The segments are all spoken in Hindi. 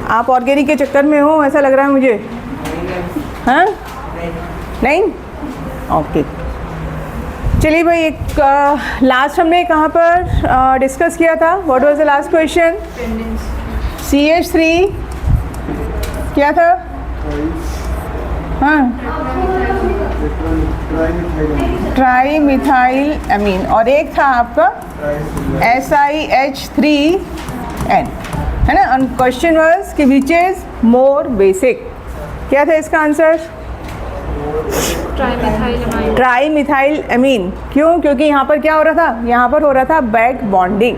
आप ऑर्गेनिक के चक्कर में हो ऐसा लग रहा है मुझे। हाँ नहीं, ओके। चलिए भाई, एक लास्ट हमने कहाँ पर डिस्कस किया था? What was the last question? CH3 क्या था? हाँ, ट्राई मिथाइल अमीन, और एक था आपका SiH3N, है ना। और क्वेश्चन वाज कि विच इज मोर बेसिक। क्या था इसका आंसर? ट्राई मिथाइल अमीन। क्यों? क्योंकि यहाँ पर क्या हो रहा था? यहाँ पर हो रहा था बैक बॉन्डिंग,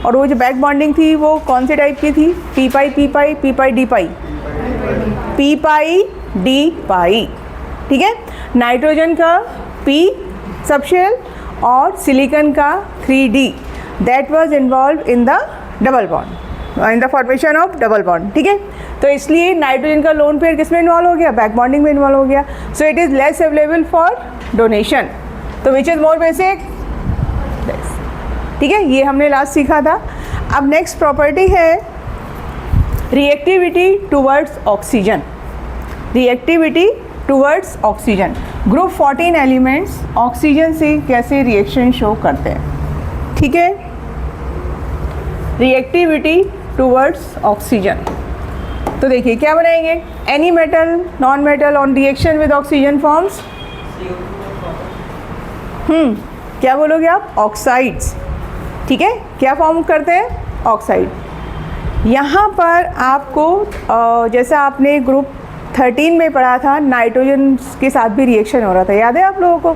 और वो जो बैक बॉन्डिंग थी वो कौन से टाइप की थी? पी पाई डी पाई, पी पाई डी पाई, ठीक है। नाइट्रोजन का P सबशेल और सिलिकॉन का 3D, that was involve in the double bond, in the formation of double bond, ठीक है। तो इसलिए नाइट्रोजन का लोन पेयर किस में इन्वॉल्व हो गया? बैक बॉन्डिंग में इन्वॉल्व हो गया। So it is less available for donation. तो विच इज़ मोर बेसिक? ठीक है, ये हमने लास्ट सीखा था। अब नेक्स्ट प्रॉपर्टी है reactivity towards oxygen. Reactivity towards oxygen. Group 14 elements oxygen से कैसे रिएक्शन शो करते हैं, ठीक है। रिएक्टिविटी टुवर्ड्स ऑक्सीजन, तो देखिए क्या बनाएंगे? Any metal, non metal on reaction with oxygen forms, क्या बोलोगे आप? ऑक्साइड्स, ठीक है। क्या फॉर्म करते हैं? ऑक्साइड। यहाँ पर आपको जैसा आपने ग्रुप 13 में पढ़ा था, नाइट्रोजन के साथ भी रिएक्शन हो रहा था, याद है आप लोगों को?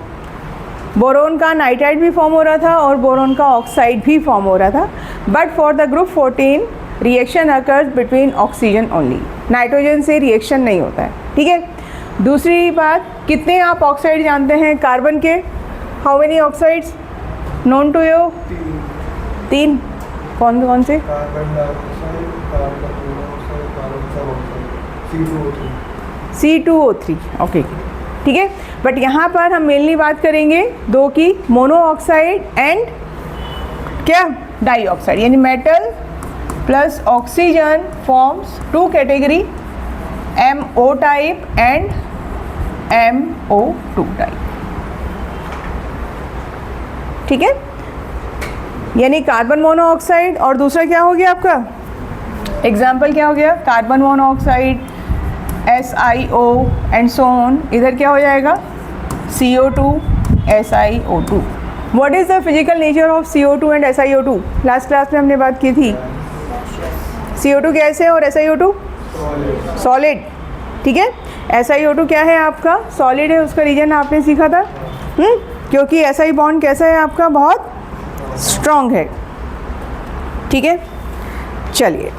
बोरोन का नाइट्राइड भी फॉर्म हो रहा था और बोरोन का ऑक्साइड भी फॉर्म हो रहा था। But for the group 14 reaction occurs between oxygen only, nitrogen से रिएक्शन नहीं होता है, ठीक है। दूसरी बात, कितने आप ऑक्साइड जानते हैं कार्बन के? How many oxides known to you? 3। कौन कौन से? C2O3, ओके, ठीक है। बट यहाँ पर हम मेनली बात करेंगे 2 की, मोनो ऑक्साइड एंड क्या? डाइऑक्साइड, यानी metal plus oxygen forms 2 category, MO type and MO2 type, ठीक है। यानी कार्बन मोनोऑक्साइड और दूसरा क्या हो गया आपका? एग्जाम्पल क्या हो गया? Carbon monoxide, SiO and so on. इधर क्या हो जाएगा? CO2, SiO2। What is the physical nature of CO2 and SiO2? Last class में हमने बात की थी। CO2 गैस है और SiO2 सॉलिड, ठीक है। SiO2 क्या है आपका? सॉलिड है, उसका रीजन आपने सीखा था, क्योंकि SI बॉन्ड कैसा है आपका? बहुत स्ट्रॉन्ग है, ठीक है। चलिए,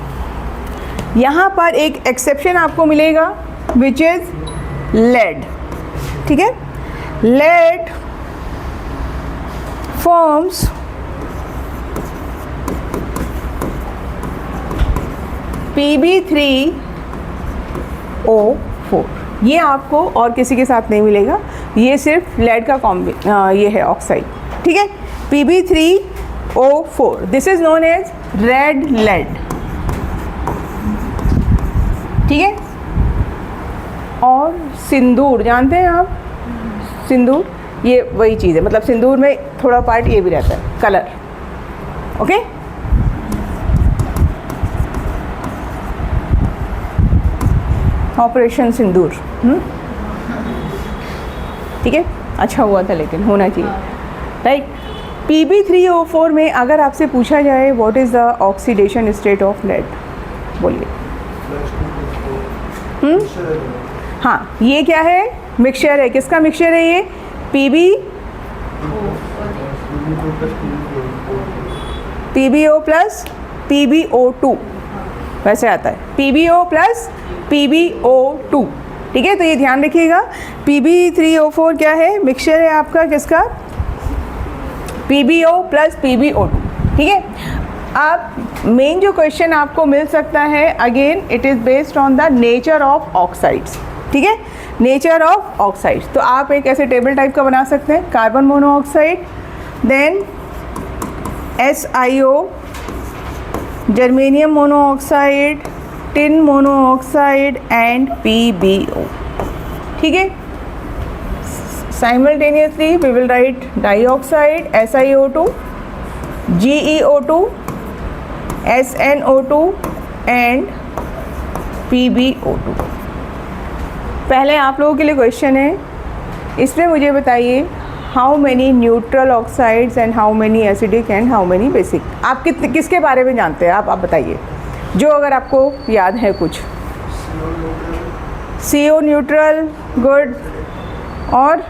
यहाँ पर एक एक्सेप्शन आपको मिलेगा विच इज लेड, ठीक है। Lead forms Pb3O4। ये आपको और किसी के साथ नहीं मिलेगा, ये सिर्फ लेड का ये है ऑक्साइड, ठीक है। Pb3O4, this is known as red lead, ठीक है। और सिंदूर जानते हैं आप? सिंदूर, ये वही चीज़ है, मतलब सिंदूर में थोड़ा पार्ट ये भी रहता है, कलर, ओके। ऑपरेशन सिंदूर, ठीक है। अच्छा हुआ था, लेकिन होना चाहिए, राइट। Pb3O4 में अगर आपसे पूछा जाए what is the oxidation state of lead, बोलिए। हाँ, ये क्या है? मिक्सचर है। किसका मिक्सचर है ये? PbO प्लस PbO2, वैसे आता है PbO प्लस PbO2, ठीक है। तो ये ध्यान रखिएगा, Pb3O4 क्या है? मिक्सचर है आपका किसका? PbO प्लस PbO2, ठीक है। अब मेन जो क्वेश्चन आपको मिल सकता है, again it is based on the nature of oxides, ठीक है। नेचर ऑफ ऑक्साइड्स, तो आप एक ऐसे टेबल टाइप का बना सकते हैं, carbon monoxide, then SiO, germanium monoxide, tin monoxide and PbO. ठीक है, simultaneously we will write dioxide SiO2, GeO2, SnO2 and PbO2. पहले आप लोगों के लिए क्वेश्चन है, इसमें मुझे बताइए how many neutral oxides and how many acidic and how many basic. आप किसके बारे में जानते हैं, आप बताइए जो अगर आपको याद है कुछ. CO neutral, good. और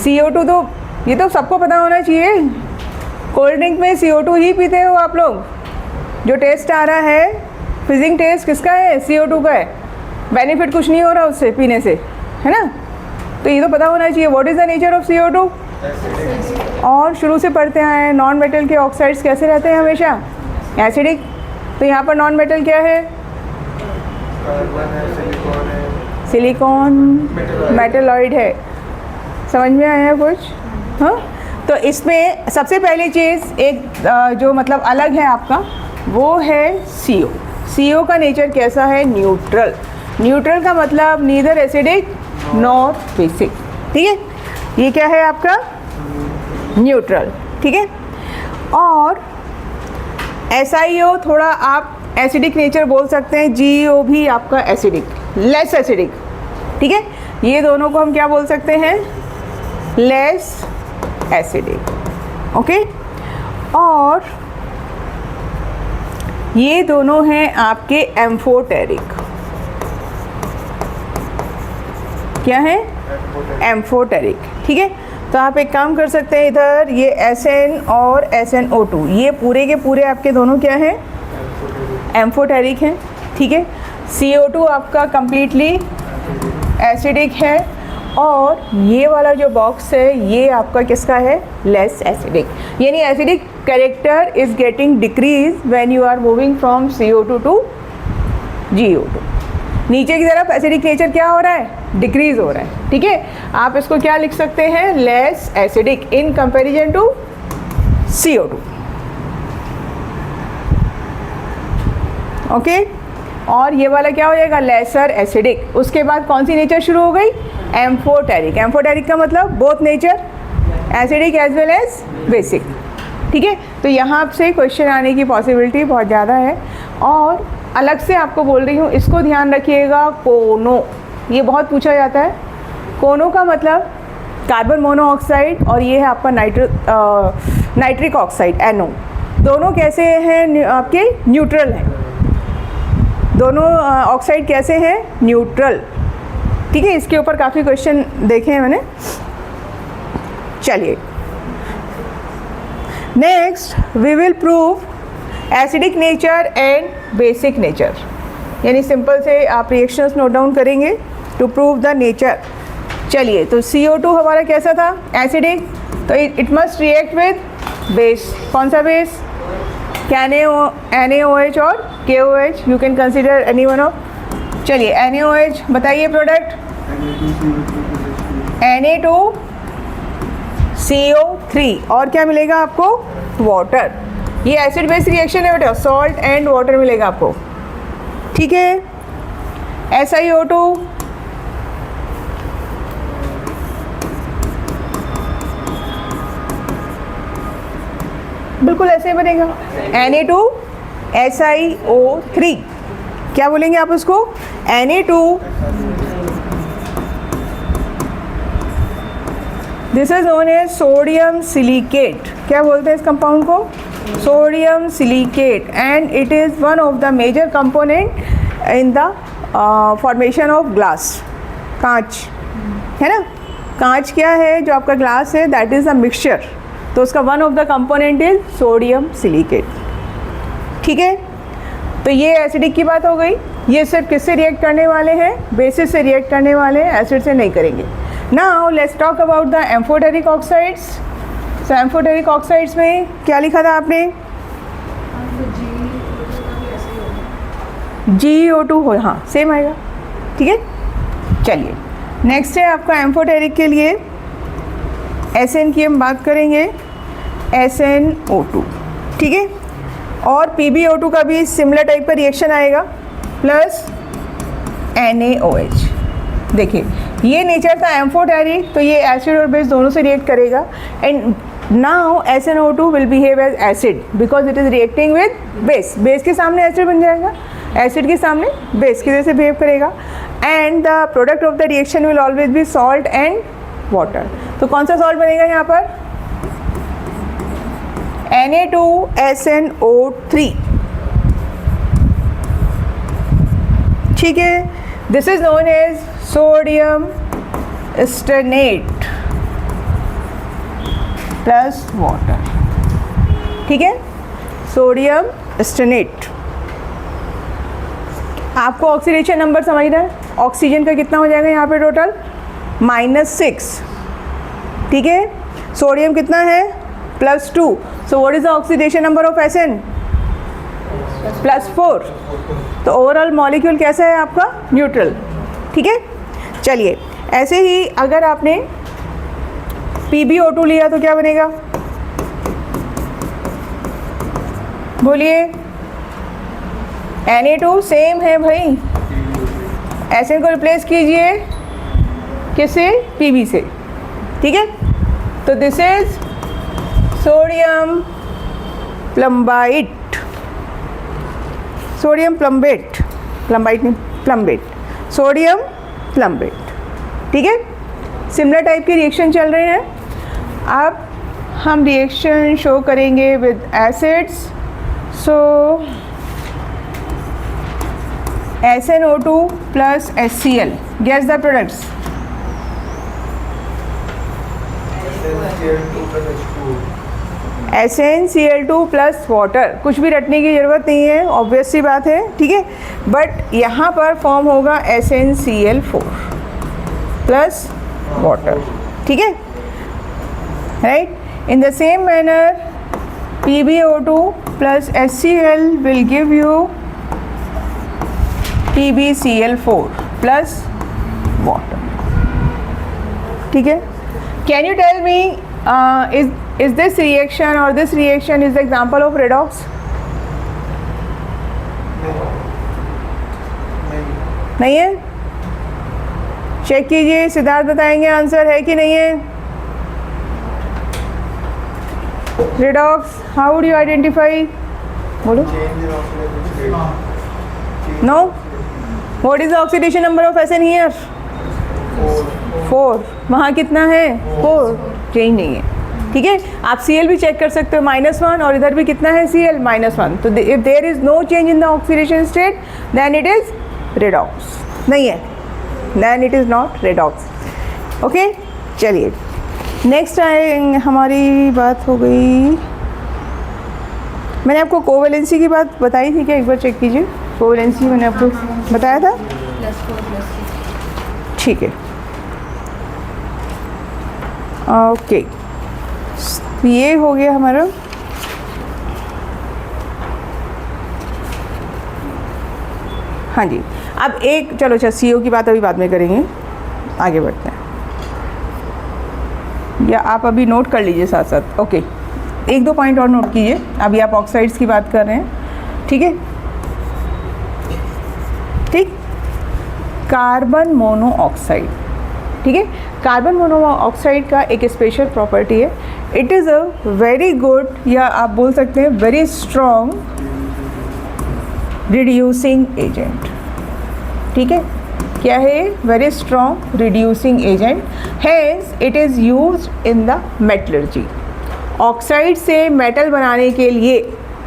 CO2 तो ये तो सबको पता होना चाहिए. कोल्ड ड्रिंक में CO2 ही पीते हो आप लोग. जो टेस्ट आ रहा है फिजिंग टेस्ट किसका है, CO2 का है. बेनिफिट कुछ नहीं हो रहा उससे पीने से, है ना. तो ये तो पता होना चाहिए. What is the nature of CO2. और शुरू से पढ़ते आए नॉन मेटल के ऑक्साइड्स कैसे रहते हैं, हमेशा एसिडिक. तो यहाँ पर नॉन मेटल क्या है, सिलिकॉन मेटलॉइड है. समझ में आया कुछ. हाँ, तो इसमें सबसे पहली चीज़ एक जो मतलब अलग है आपका, वो है CO. CO का नेचर कैसा है, न्यूट्रल. न्यूट्रल का मतलब नीदर एसिडिक नॉर बेसिक. ठीक है, ये क्या है आपका न्यूट्रल. ठीक है. और SiO थोड़ा आप एसिडिक नेचर बोल सकते हैं. GeO भी आपका एसिडिक, लेस एसिडिक. ठीक है, ये दोनों को हम क्या बोल सकते हैं, लेस एसिडिक. ओके. और ये दोनों हैं आपके एम्फोटेरिक. क्या है, एम्फोटेरिक. ठीक है. तो आप एक काम कर सकते हैं, इधर ये Sn और SnO2 ये पूरे के पूरे आपके दोनों क्या हैं, एम्फोटेरिक हैं. ठीक है. CO2 आपका कंप्लीटली एसिडिक है. और ये वाला जो बॉक्स है ये आपका किसका है, लेस एसिडिक. यानी acidic character is getting decrease when you are moving from CO2 to GeO2. नीचे की तरफ एसिडिक नेचर क्या हो रहा है, डिक्रीज हो रहा है. ठीक है. आप इसको क्या लिख सकते हैं, less acidic in comparison to CO2. Okay. और ये वाला क्या हो जाएगा, लेसर एसिडिक. उसके बाद कौन सी नेचर शुरू हो गई, एम्फोटेरिक. एम्फोटेरिक का मतलब both nature acidic as well as basic. ठीक है. तो यहाँ से क्वेश्चन आने की पॉसिबिलिटी बहुत ज़्यादा है. और अलग से आपको बोल रही हूँ, इसको ध्यान रखिएगा. कोनो, ये बहुत पूछा जाता है. कोनो का मतलब कार्बन मोनोऑक्साइड और ये है आपका नाइट्रिक ऑक्साइड NO. दोनों कैसे हैं आपके, न्यूट्रल हैं. दोनों ऑक्साइड कैसे हैं, न्यूट्रल. ठीक है. इसके ऊपर काफ़ी क्वेश्चन देखे हैं मैंने. चलिए next we will prove acidic nature and basic nature. यानी सिंपल से आप रिएक्शंस नोट डाउन करेंगे टू प्रूव द नेचर. चलिए, तो CO2 हमारा कैसा था, एसिडिक. तो it must react with base. कौन सा बेस, NaOH और KOH. You can consider any one of. चलिए NaOH बताइए प्रोडक्ट, Na2CO3. और क्या मिलेगा आपको, वाटर. ये एसिड बेस रिएक्शन है बेटा, सॉल्ट एंड वाटर मिलेगा आपको. ठीक है. SiO2 बिल्कुल ऐसे ही बनेगा, Na2SiO3. क्या बोलेंगे आप उसको, Na2. This is known as sodium silicate. क्या बोलते हैं इस कंपाउंड को, sodium silicate. And it is one of the major component in the formation of glass. कांच है ना. कांच क्या है, जो आपका ग्लास है दैट इज़ अ मिक्सचर. तो उसका one of the component is sodium silicate. ठीक है. तो ये एसिडिक की बात हो गई. ये सिर्फ किससे रिएक्ट करने वाले हैं, बेसिस से रिएक्ट करने वाले हैं, एसिड से नहीं करेंगे. Now let's talk about the amphoteric oxides. So amphoteric oxides में क्या लिखा था आपने, GeO2 हो, हाँ सेम आएगा. ठीक है. चलिए नेक्स्ट है आपका एम्फोटेरिक के लिए Sn की हम बात करेंगे, SnO2. ठीक है. और PbO2 का भी सिमिलर टाइप का रिएक्शन आएगा प्लस NaOH। देखिए ये नेचर था एम्फोटेरिक, तो ये एसिड और बेस दोनों से रिएक्ट करेगा and now SnO2 will behave as acid because it is reacting with base. Base के सामने एसिड बन जाएगा, एसिड के सामने बेस की वजह से बिहेव करेगा and the product of the reaction will always be salt and water. तो कौन सा सॉल्ट बनेगा यहाँ पर? Na2SnO3। ठीक है, this is known as sodium stannate plus water. ठीक है, सोडियम स्टेनेट। आपको ऑक्सीडेशन नंबर समझना है, ऑक्सीजन का कितना हो जाएगा यहाँ पे टोटल? -6। ठीक है, सोडियम कितना है? +2। So what is the oxidation number of Sn? +4। तो ओवरऑल मॉलिक्यूल कैसा है आपका? न्यूट्रल। ठीक है, चलिए ऐसे ही अगर आपने PbO2 लिया तो क्या बनेगा? बोलिए। Na2 सेम है भाई, Sn को रिप्लेस कीजिए किससे? Pb से। ठीक है, तो this is sodium प्लम्बाइट, sodium plumbate, प्लम्बाइट नहीं प्लम्बेट, सोडियम प्लम्बेट। ठीक है, सिमिलर टाइप के रिएक्शन चल रहे हैं। अब हम रिएक्शन शो करेंगे with acids. So SnO2 plus HCl, guess the products. SnCl2 plus water. कुछ भी रटने की ज़रूरत नहीं है, ऑब्वियस सी बात है। ठीक है, बट यहाँ पर फॉर्म होगा SnCl4 प्लस वाटर। ठीक है, right. In the same manner PbO2 plus HCl will give you PbCl4 plus water. ठीक है, can you tell me is this reaction or this reaction is the example of redox? नहीं है? चेक कीजिए, सिद्धार्थ बताएंगे आंसर है कि नहीं है। redox, how would you identify? बोलो। No? What is the oxidation number of Sn here? 4। वहाँ कितना है? 4। चेंज नहीं है। ठीक है, आप Cl भी चेक कर सकते हो -1, और इधर भी कितना है Cl? -1। तो if there is no change in the oxidation state then it is redox. नहीं है, then it is not redox. Okay, चलिए नेक्स्ट हमारी बात हो गई। मैंने आपको कोवेलेंसी की बात बताई थी क्या? एक बार चेक कीजिए, कोवेलेंसी मैंने आपको बताया था। ठीक है, ओके, ये हो गया हमारा। हाँ जी, अब एक चलो अच्छा CO की बात अभी बाद में करेंगे, आगे बढ़ते हैं, या आप अभी नोट कर लीजिए साथ साथ। ओके, एक दो पॉइंट और नोट कीजिए। अभी आप ऑक्साइड्स की बात कर रहे हैं, ठीक है? ठीक, कार्बन मोनोऑक्साइड। ठीक है, कार्बन मोनोऑक्साइड का एक स्पेशल प्रॉपर्टी है, it is a very good, या आप बोल सकते हैं वेरी स्ट्रॉन्ग रिड्यूसिंग एजेंट। ठीक है, क्या है? Very strong reducing agent, hence it is used in the metallurgy. Oxide से मेटल बनाने के लिए,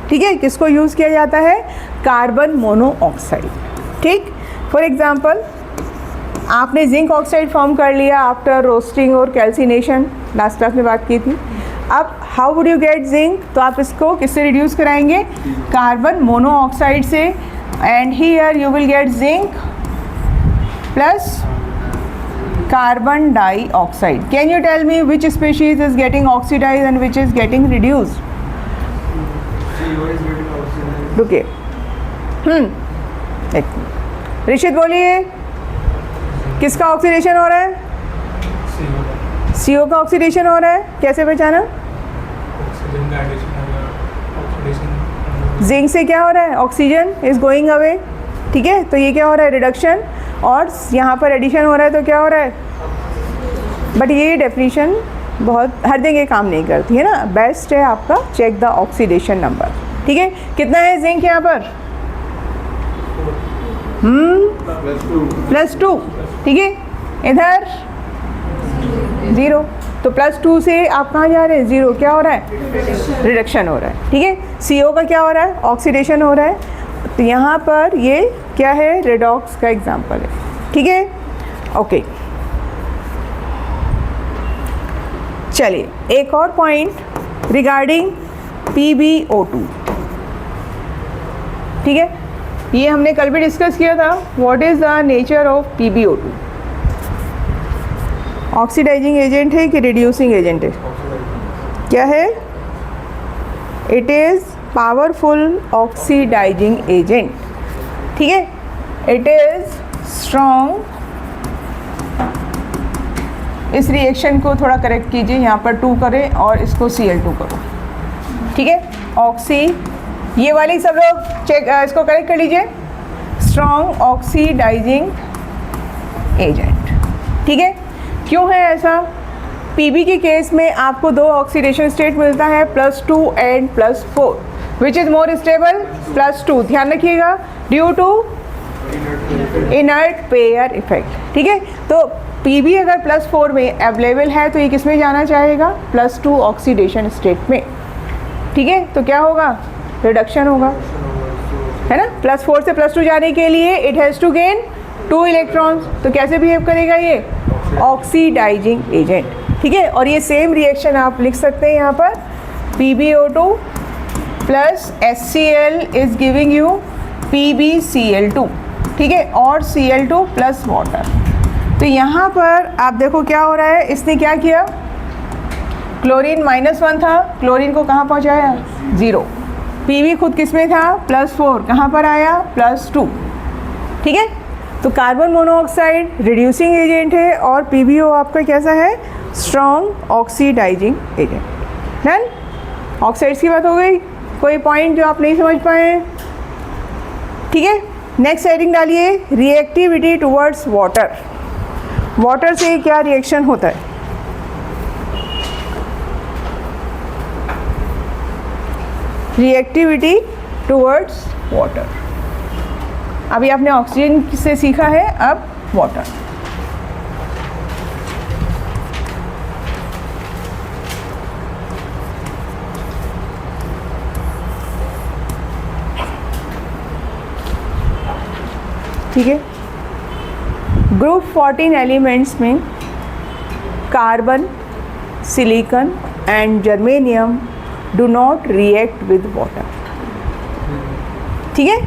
ठीक है, किसको यूज़ किया जाता है? Carbon monoxide. ठीक, फॉर एग्जांपल आपने जिंक ऑक्साइड फॉर्म कर लिया आफ्टर रोस्टिंग और कैल्सिनेशन, लास्ट क्लास में बात की थी। अब how would you get zinc? तो आप इसको किससे रिड्यूस कराएंगे? कार्बन मोनोऑक्साइड से, and here you will get zinc plus carbon dioxide. Can you tell me which species is getting oxidise and which is getting reduced? रुकिए, ऋषित बोलिए, किसका ऑक्सीडेशन हो रहा है? CO का ऑक्सीडेशन हो रहा है। कैसे पहचाना? जिंक से क्या हो रहा है, ऑक्सीजन इज गोइंग अवे, ठीक है, तो ये क्या हो रहा है, रिडक्शन, और यहाँ पर एडिशन हो रहा है तो क्या हो रहा है, बट ये डेफिनेशन बहुत हर जगह काम नहीं करती है ना, बेस्ट है आपका चेक द ऑक्सीडेशन नंबर, ठीक है। कितना है जिंक यहाँ पर, +2, ठीक है, इधर 0, तो +2 से आप कहाँ जा रहे हैं, 0, क्या हो रहा है, रिडक्शन हो रहा है, ठीक है। CO का क्या हो रहा है, ऑक्सीडेशन हो रहा है, तो यहाँ पर ये क्या है, रेडॉक्स का एग्जाम्पल है, ठीक है, ओके। चलिए एक और पॉइंट रिगार्डिंग PbO2, ठीक है, ये हमने कल भी डिस्कस किया था, what is the nature of PbO2, oxidising agent है कि रिड्यूसिंग एजेंट है, क्या है, it is powerful oxidising agent, ठीक है, इट इज़ स्ट्रॉन्ग, इस रिएक्शन को थोड़ा करेक्ट कीजिए, यहाँ पर 2 करें और इसको Cl2 करो, ठीक है, ऑक्सी, ये वाली सब लोग चेक, इसको करेक्ट कर लीजिए, स्ट्रॉन्ग ऑक्सीडाइजिंग एजेंट, ठीक है। क्यों है ऐसा, Pb के केस में आपको 2 ऑक्सीडेशन स्टेट मिलता है, +2 and +4, which is more stable, +2, ध्यान रखिएगा, due to inert pair effect, ठीक है। तो Pb अगर +4 में अवेलेबल है तो ये किस में जाना चाहेगा, +2 ऑक्सीडेशन स्टेट में, ठीक है, तो क्या होगा, रिडक्शन होगा, है ना, +4 से +2 जाने के लिए it has to gain 2 electrons, तो कैसे बिहेव करेगा ये, ऑक्सीडाइजिंग एजेंट, ठीक है। और ये सेम रिएक्शन आप लिख सकते हैं यहाँ पर, PbO2 plus HCl is giving you PbCl2, ठीक है, और Cl2 प्लस वाटर, तो यहाँ पर आप देखो क्या हो रहा है, इसने क्या किया, क्लोरीन -1 था, क्लोरीन को कहाँ पहुँचाया, 0, Pb खुद किस में था, +4, कहाँ पर आया, +2, ठीक है। तो कार्बन मोनोऑक्साइड रिड्यूसिंग एजेंट है और PbO आपका कैसा है, strong oxidising agent. Done, oxides की बात हो गई, कोई पॉइंट जो आप नहीं समझ पाए, ठीक है। नेक्स्ट हेडिंग डालिए, रिएक्टिविटी टुवर्ड्स वाटर, वाटर से क्या रिएक्शन होता है, रिएक्टिविटी टुवर्ड्स वाटर, अभी आपने ऑक्सीजन से सीखा है, अब वाटर, ठीक है। ग्रुप 14 एलिमेंट्स में carbon, silicon and germanium do not react with water, ठीक है,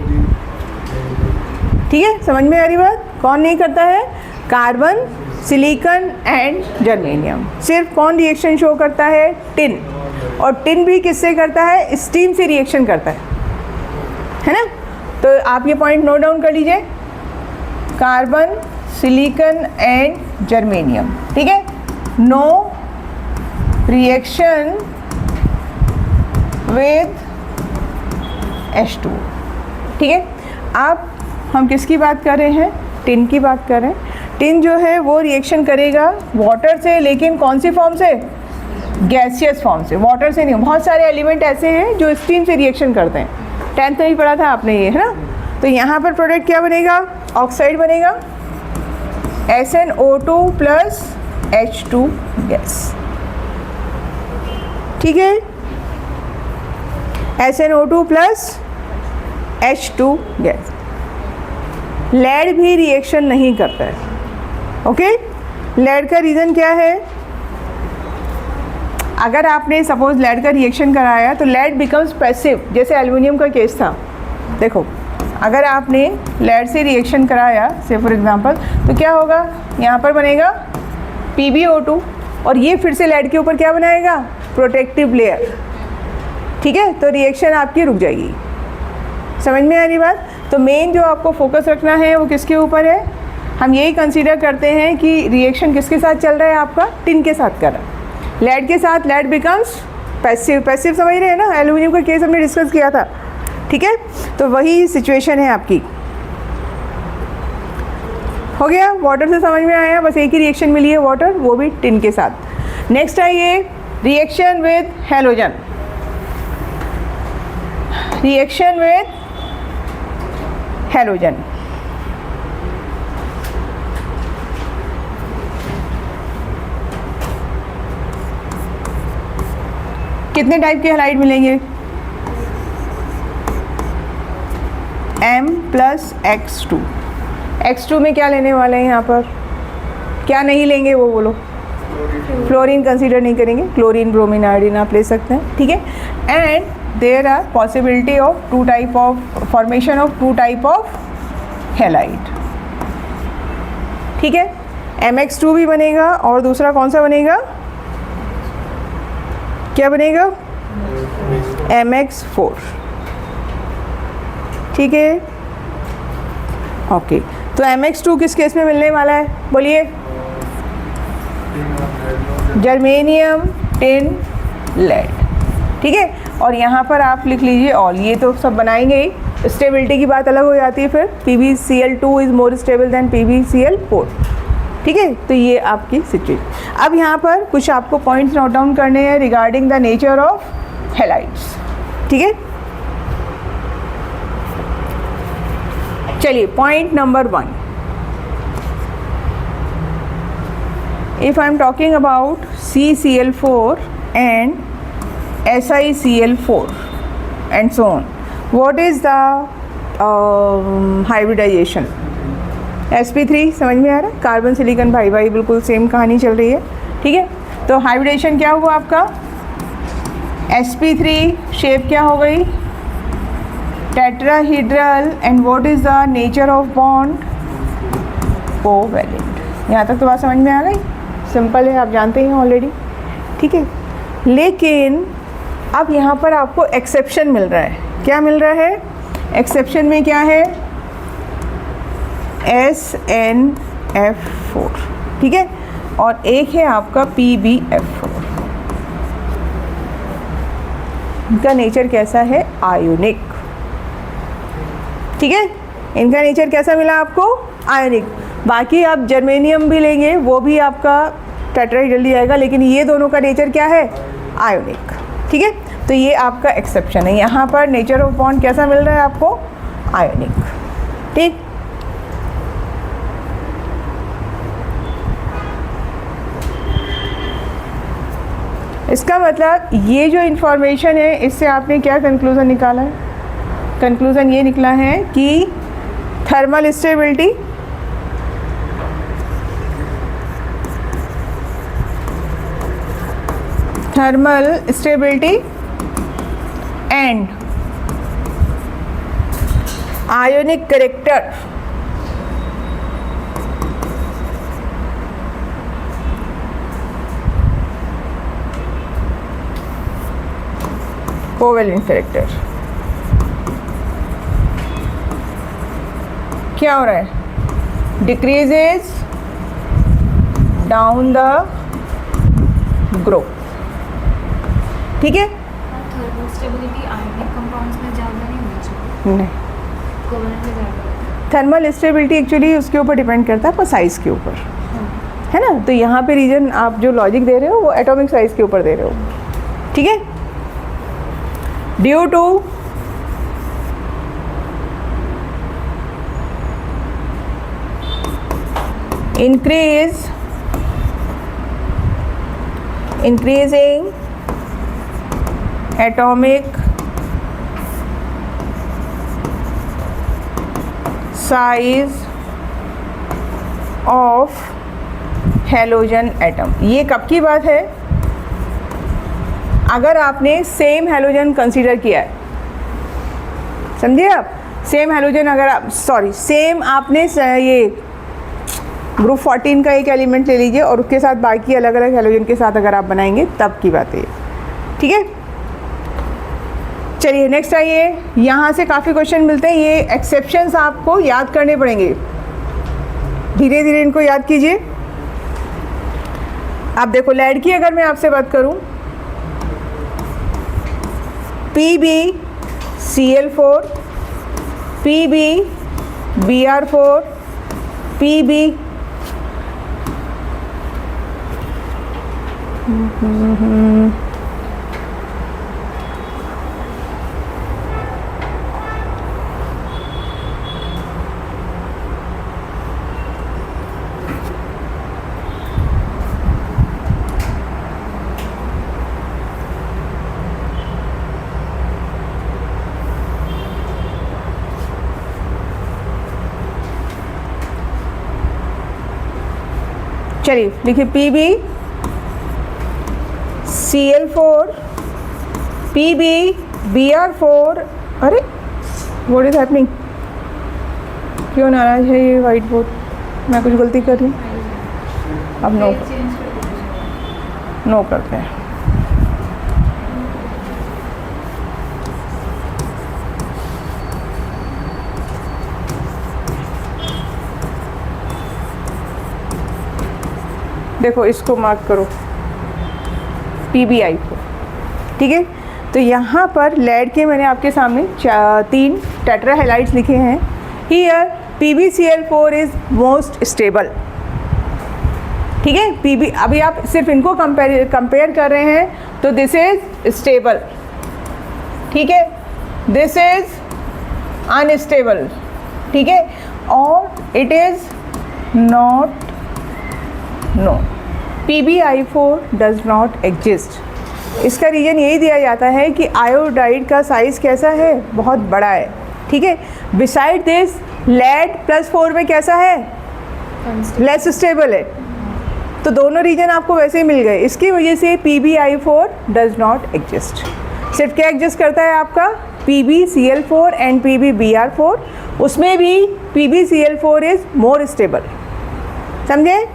ठीक है, समझ में आ रही बात, कौन नहीं करता है, कार्बन, सिलिकॉन एंड जर्मेनियम, सिर्फ कौन रिएक्शन शो करता है, टिन, और टिन भी किससे करता है, स्टीम से रिएक्शन करता है ना। तो आप ये पॉइंट नोट डाउन कर लीजिए, कार्बन, सिलिकॉन एंड जर्मेनियम, ठीक है, नो रिएक्शन विद H2, ठीक है। अब हम किसकी बात कर रहे हैं, टिन की बात कर रहे हैं। टिन जो है वो रिएक्शन करेगा वाटर से, लेकिन कौन सी फॉर्म से, गैसियस फॉर्म से, वाटर से नहीं। बहुत सारे एलिमेंट ऐसे हैं जो स्टीम से रिएक्शन करते हैं, 10th में ही पढ़ा था आपने ये, है ना। तो यहाँ पर प्रोडक्ट क्या बनेगा, ऑक्साइड बनेगा, SnO2 प्लस H2 गैस, ठीक है, SnO2 plus H2 gas. Lead भी रिएक्शन नहीं करता है, ओके। लेड का रीज़न क्या है, अगर आपने सपोज लेड का रिएक्शन कराया तो लेड बिकम्स पैसिव, जैसे एल्युमिनियम का केस था। देखो अगर आपने लेड से रिएक्शन कराया से फॉर एग्जांपल, तो क्या होगा, यहाँ पर बनेगा PbO2 और ये फिर से लेड के ऊपर क्या बनाएगा, प्रोटेक्टिव लेयर, ठीक है। तो रिएक्शन आपकी रुक जाएगी, समझ में आ रही बात। तो मेन जो आपको फोकस रखना है वो किसके ऊपर है, हम यही कंसीडर करते हैं कि रिएक्शन किसके साथ चल रहा है आपका, टिन के साथ कर रहा है। लेड के साथ लेड बिकम्स पैसिव, पैसिव समझ रहे हैं ना, एल्यूमिनियम का केस हमने डिस्कस किया था, ठीक है, तो वही सिचुएशन है आपकी। हो गया, वाटर से समझ में आया, बस एक ही रिएक्शन मिली है वाटर, वो भी टिन के साथ। नेक्स्ट आइए reaction with halogen. Reaction with halogen, कितने टाइप के हैलाइड मिलेंगे? M+X2। X2 में क्या लेने वाले हैं यहाँ पर, क्या नहीं लेंगे वो बोलो? फ्लोरीन कंसीडर नहीं करेंगे, क्लोरीन, ब्रोमीन, आयोडीन आप ले सकते हैं, ठीक है। And there are possibility of two type of formation of two type of halide, ठीक है। MX2 भी बनेगा और दूसरा कौन सा बनेगा, क्या बनेगा? MX4, ठीक है, ओके। तो MX2 किस केस में मिलने वाला है, बोलिए? जर्मेनियम, टिन, लेड, ठीक है। और यहाँ पर आप लिख लीजिए ऑल, ये तो सब बनाएंगे ही। स्टेबिलिटी की बात अलग हो जाती है फिर, PbCl2 is more stable then PbCl4, ठीक है। तो ये आपकी सिचुएशन। अब यहाँ पर कुछ आपको पॉइंट्स नोट डाउन करने हैं regarding the nature of halides, ठीक है। चलिए point number 1, if I am talking about CCl4 and SiCl4 and so on, what is the hybridization? sp3 समझ में आ रहा है, कार्बन सिलिकॉन भाई भाई बिल्कुल सेम कहानी चल रही है, ठीक है। तो हाइब्रिडेशन क्या हुआ आपका, sp3 शेप क्या हो गई, tetrahedral, and what is the nature of bond, covalent. यहाँ तक तो बात समझ में आ गई, सिंपल है, आप जानते हैं ऑलरेडी, ठीक है। लेकिन अब यहाँ पर आपको एक्सेप्शन मिल रहा है, क्या मिल रहा है? एक्सेप्शन में क्या है, SnF4, ठीक है, और एक है आपका PbF4। इनका नेचर कैसा है, आयोनिक, ठीक है। इनका नेचर कैसा मिला आपको, आयोनिक। बाकी आप जर्मेनियम भी लेंगे, वो भी आपका टेट्राहीड्रल आएगा, लेकिन ये दोनों का नेचर क्या है, आयोनिक, ठीक है। तो ये आपका एक्सेप्शन है, यहाँ पर नेचर ऑफ बॉन्ड कैसा मिल रहा है आपको, आयोनिक, ठीक। इसका मतलब ये जो इन्फॉर्मेशन है, इससे आपने क्या कंक्लूज़न निकाला है? कंक्लूज़न ये निकला है कि thermal stability and ionic character covalent character क्या हो रहा है, डिक्रीजेज डाउन द ग्रुप, ठीक है। थर्मल स्टेबिलिटी आयोनिक कंपाउंड्स में ज़्यादा नहीं होनी चाहिए, नहीं, कोवेलेंट में ज़्यादा। थर्मल स्टेबिलिटी एक्चुअली उसके ऊपर डिपेंड करता है, पर साइज़ के ऊपर, है ना। तो यहाँ पे रीजन आप जो लॉजिक दे रहे हो वो एटॉमिक साइज़ के ऊपर दे रहे हो, ठीक है। Due to increasing atomic size of halogen atom. ये कब की बात है, अगर आपने सेम हैलोजन कंसीडर किया है, समझिए आप, सेम हैलोजन अगर आप सेम आपने ये ग्रुप 14 का एक एलिमेंट ले लीजिए और उसके साथ बाकी अलग अलग हैलोजन के साथ अगर आप बनाएंगे तब की बात है, ठीक है। चलिए नेक्स्ट आइए, यहाँ से काफ़ी क्वेश्चन मिलते हैं, ये एक्सेप्शंस आपको याद करने पड़ेंगे, धीरे धीरे इनको याद कीजिए। आप देखो लेड की अगर मैं आपसे बात करूँ, Cl4, Pb, Br4, Pb, चलिए लिखिए Pb, Cl4, Pb, Br4। अरे व्हाट इज हैपनिंग, क्यों नाराज है ये वाइट बोर्ड? मैं कुछ गलती कर रही हूँ? अब नो चेंज कर दीजिए। नो करते हैं। देखो इसको मार्क करो PbI को, ठीक है। तो यहाँ पर लेड के मैंने आपके सामने 3 टेट्राहेलाइड्स लिखे हैं। Here PbCl4 is most stable, ठीक है। Pb अभी आप सिर्फ इनको कंपेयर कर रहे हैं तो दिस इज स्टेबल, ठीक है, दिस इज अनस्टेबल, ठीक है, और it is not know, PbI4 does not exist. इसका रीज़न यही दिया जाता है कि आयोडाइड का साइज़ कैसा है, बहुत बड़ा है, ठीक है। बिसाइड दिस लेड +4 में कैसा है, लेस स्टेबल है। तो दोनों रीजन आपको वैसे ही मिल गए। इसकी वजह से PbI4 डज नॉट एग्जिस्ट। सिर्फ क्या एग्जिस्ट करता है आपका PbCl4 एंड PbBr4, उसमें भी PbCl4 इज मोर स्टेबल, समझे।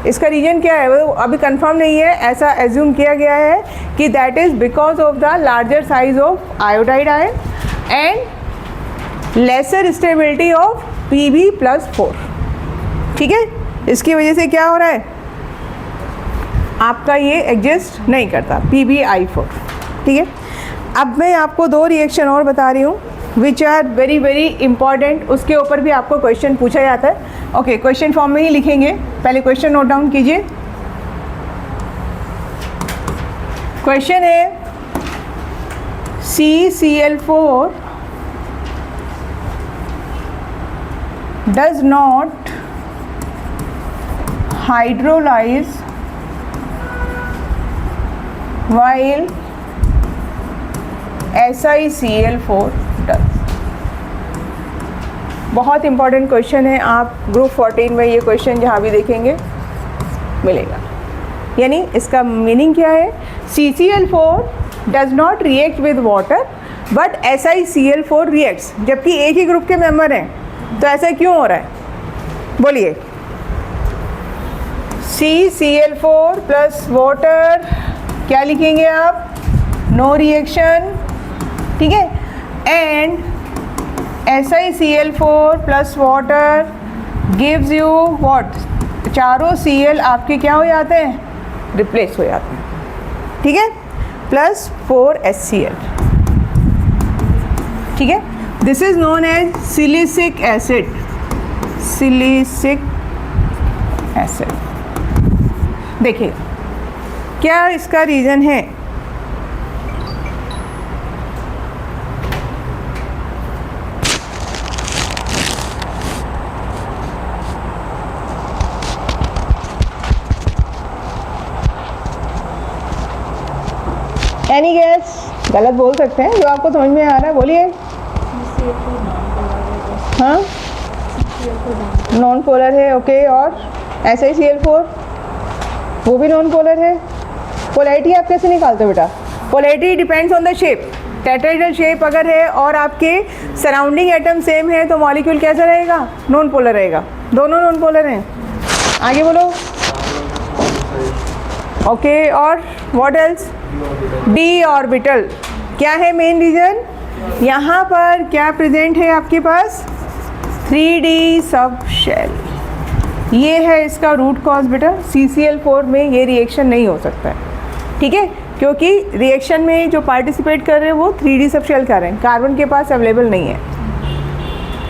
इसका रीजन क्या है वो अभी कंफर्म नहीं है, ऐसा एज्यूम किया गया है कि that is because of the larger size of iodide ion and lesser stability of Pb+4, ठीक है। इसकी वजह से क्या हो रहा है, आपका ये एग्जिस्ट नहीं करता PbI4, ठीक है। अब मैं आपको 2 रिएक्शन और बता रही हूँ which are very very important, उसके ऊपर भी आपको क्वेश्चन पूछा जाता है। ओके, क्वेश्चन फॉर्म में ही लिखेंगे, पहले क्वेश्चन नोट डाउन कीजिए। क्वेश्चन है CCl4 does not hydrolyse while SiCl4 does. बहुत इंपॉर्टेंट क्वेश्चन है, आप ग्रुप 14 में ये क्वेश्चन जहाँ भी देखेंगे मिलेगा। यानी इसका मीनिंग क्या है, CCl4 does not react with water but SiCl4 reacts, जबकि एक ही ग्रुप के मेंबर हैं। तो ऐसा क्यों हो रहा है, बोलिए। CCl4 प्लस वाटर, क्या लिखेंगे आप, नो रिएक्शन, ठीक है। And SiCl4 plus water gives you what, चारों Cl आपके क्या हो जाते हैं, रिप्लेस हो जाते हैं, ठीक है, प्लस 4HCl, ठीक है। This is known as silicic acid, silicic acid. देखिए क्या इसका रीज़न है, एनी गैस, गलत बोल सकते हैं, जो आपको समझ में आ रहा है बोलिए। हाँ, नॉन पोलर है, ओके। और SiCl4 वो भी नॉन पोलर है। पोलैरिटी आप कैसे निकालते हो बेटा, polarity depends on the shape. Tetrahedral shape अगर है और आपके सराउंडिंग एटम सेम है तो मॉलिक्यूल कैसा रहेगा, नॉन पोलर रहेगा। दोनों नॉन पोलर हैं, आगे बोलो। ओके, और व्हाट एल्स, d ऑर्बिटल। क्या है मेन रीजन, यहाँ पर क्या प्रेजेंट है आपके पास, 3d सब शेल, ये है इसका रूट कॉज बेटा। CCl4 में ये रिएक्शन नहीं हो सकता है, ठीक है। क्योंकि रिएक्शन में जो पार्टिसिपेट कर रहे हैं वो 3D सब शेल कर रहे हैं, कार्बन के पास अवेलेबल नहीं है।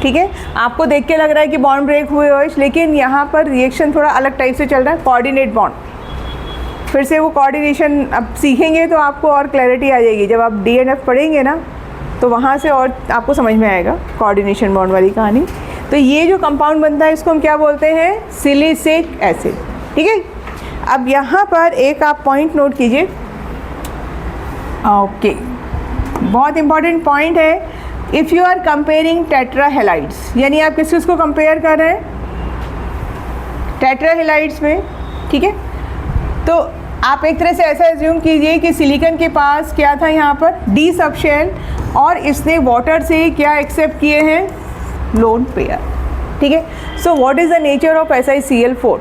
ठीक है, आपको देख के लग रहा है कि बॉन्ड ब्रेक हुए हो, लेकिन यहाँ पर रिएक्शन थोड़ा अलग टाइप से चल रहा है, कोऑर्डिनेट बॉन्ड। फिर से वो कोऑर्डिनेशन अब सीखेंगे तो आपको और क्लैरिटी आ जाएगी। जब आप DNF पढ़ेंगे ना तो वहाँ से और आपको समझ में आएगा कोऑर्डिनेशन बॉन्ड वाली कहानी। तो ये जो कंपाउंड बनता है इसको हम क्या बोलते हैं, सिलिसिक एसिड। ठीक है, अब यहाँ पर एक आप पॉइंट नोट कीजिए। ओके, बहुत इंपॉर्टेंट पॉइंट है। इफ़ यू आर कंपेयरिंग टेट्राहेलाइड्स, यानी आप किसको कंपेयर कर रहे हैं, टेट्राहेलाइड्स में। ठीक है, तो आप एक तरह से ऐसा एज्यूम कीजिए कि सिलिकॉन के पास क्या था यहाँ पर, डी सबशेल, और इसने वाटर से क्या एक्सेप्ट किए हैं, लोन पेयर। ठीक है, so what is the nature of SiCl4?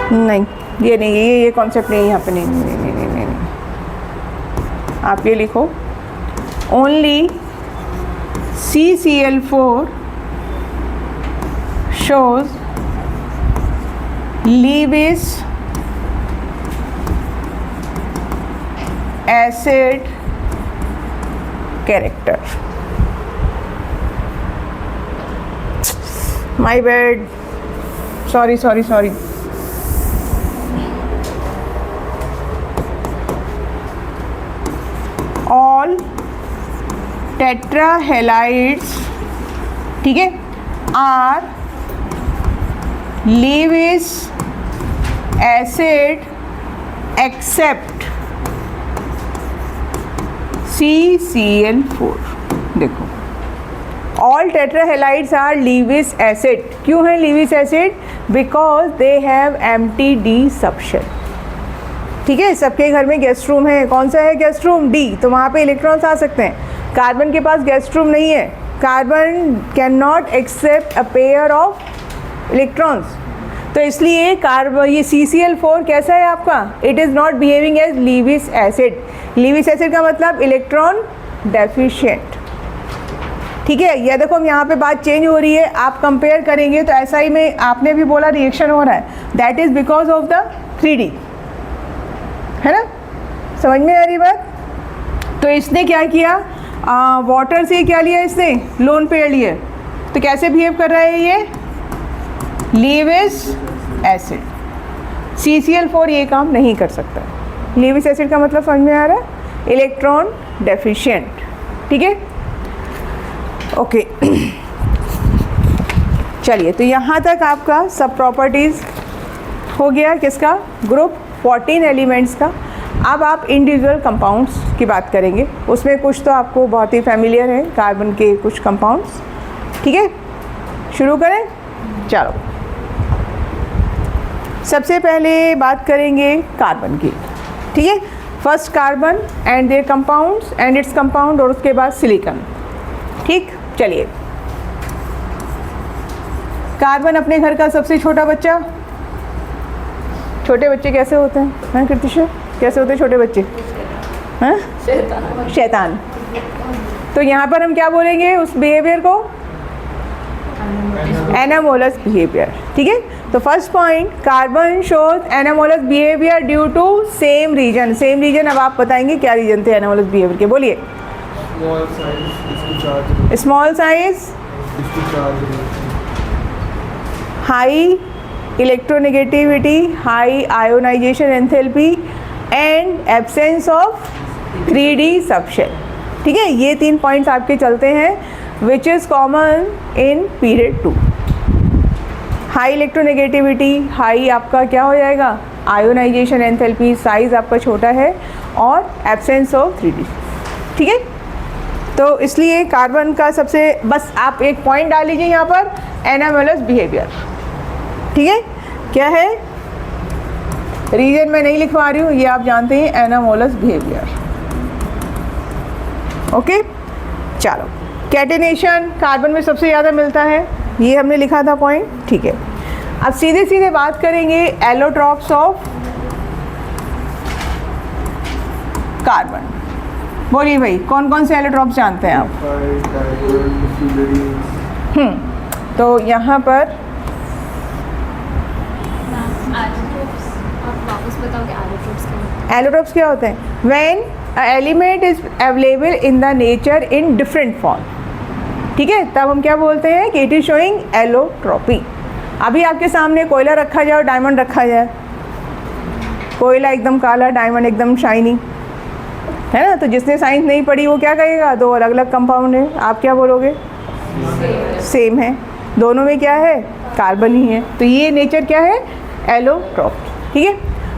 नहीं, ये नहीं, ये कॉन्सेप्ट नहीं है यहाँ पे, नहीं नहीं नहीं नहीं नहीं, नहीं। आप ये लिखो, only CCl4 shows Lewis acid character. My bad. Sorry. All tetrahalides, ठीक है, are Lewis acid except CCl4। देखो, ऑल टेट्राहेलाइड्स आर लीविस एसिड। क्यों है Lewis acid? Because they have empty D subshell. ठीक है, सबके घर में गेस्ट रूम है। कौन सा है गेस्ट रूम? डी। तो वहाँ पे इलेक्ट्रॉन्स आ सकते हैं। कार्बन के पास गेस्ट रूम नहीं है। Carbon can not accept a pair of electrons. तो इसलिए कार्बन, ये CCl4 कैसा है आपका? It is not behaving as Lewis acid. Lewis acid का मतलब इलेक्ट्रॉन डेफिशिएंट। ठीक है, यह देखो, हम यहाँ पे बात चेंज हो रही है। आप कंपेयर करेंगे तो SI में आपने भी बोला रिएक्शन हो रहा है, that is because of the 3D, है ना? समझ में आ रही बात? तो इसने क्या किया, वाटर से क्या लिया इसने, लोन पेयर लिए। तो कैसे बिहेव कर रहा है ये, लीविस एसिड। CCl4 ये काम नहीं कर सकता। लीविस एसिड का मतलब समझ में आ रहा है, इलेक्ट्रॉन डेफिशिएंट। ठीक है, ओके। चलिए, तो यहाँ तक आपका सब प्रॉपर्टीज़ हो गया किसका, ग्रुप 14 एलिमेंट्स का। अब आप इंडिविजुअल कंपाउंड्स की बात करेंगे। उसमें कुछ तो आपको बहुत ही फैमिलियर है, कार्बन के कुछ कंपाउंड्स। ठीक है, शुरू करें? चलो, सबसे पहले बात करेंगे कार्बन की। ठीक है, first carbon and there compounds and its compound, और उसके बाद सिलिकॉन। ठीक, चलिए, कार्बन अपने घर का सबसे छोटा बच्चा। छोटे बच्चे कैसे होते हैं, हैं कृतिशा? कैसे होते हैं छोटे बच्चे? हैं? शैतान। तो यहाँ पर हम क्या बोलेंगे उस बिहेवियर को, एनामोलस बिहेवियर। ठीक है, तो first point, carbon shows anomalous behaviour due to same reason. Same reason, अब आप बताएंगे क्या रीजन थे एनामोलस बिहेवियर के, बोलिए। Small size, high electronegativity, high ionisation enthalpy and absence of 3D subshell. ठीक है, ये 3 पॉइंट्स आपके चलते हैं which is common in period 2। High electronegativity, high आपका क्या हो जाएगा, आयोनाइजेशन एंथैल्पी, साइज आपका छोटा है, और एब्सेंस ऑफ 3D। ठीक है, तो इसलिए कार्बन का सबसे, बस आप एक पॉइंट डाल लीजिए यहाँ पर, एनामोलस बिहेवियर। ठीक है, क्या है, रीजन मैं नहीं लिखवा रही हूँ, ये आप जानते हैं, एनामोलस बिहेवियर। ओके, चलो, कैटेनेशन कार्बन में सबसे ज़्यादा मिलता है, ये हमने लिखा था पॉइंट। ठीक है, अब सीधे सीधे बात करेंगे एलोट्रॉप्स ऑफ कार्बन। बोलिए भाई, कौन कौन से एलोट्रॉप्स जानते हैं आप? तो यहाँ पर एलोट्रोप्स आप वापस बताओगे एलोट्रोप्स क्या होता है? एलोट्रोप्स क्या होते हैं? When a element is available in the nature in different form, ठीक है, तब हम क्या बोलते हैं कि इट इज शोइंग एलोट्रोपी। अभी आपके सामने कोयला रखा जाए और डायमंड रखा जाए, कोयला एकदम काला, डायमंड एकदम शाइनी, है ना, तो जिसने साइंस नहीं पढ़ी वो क्या कहेगा? दो अलग अलग कंपाउंड है, आप क्या बोलोगे? सेम है, दोनों में क्या है? कार्बन ही है। तो ये नेचर क्या है? एलोट्रोप, ठीक है।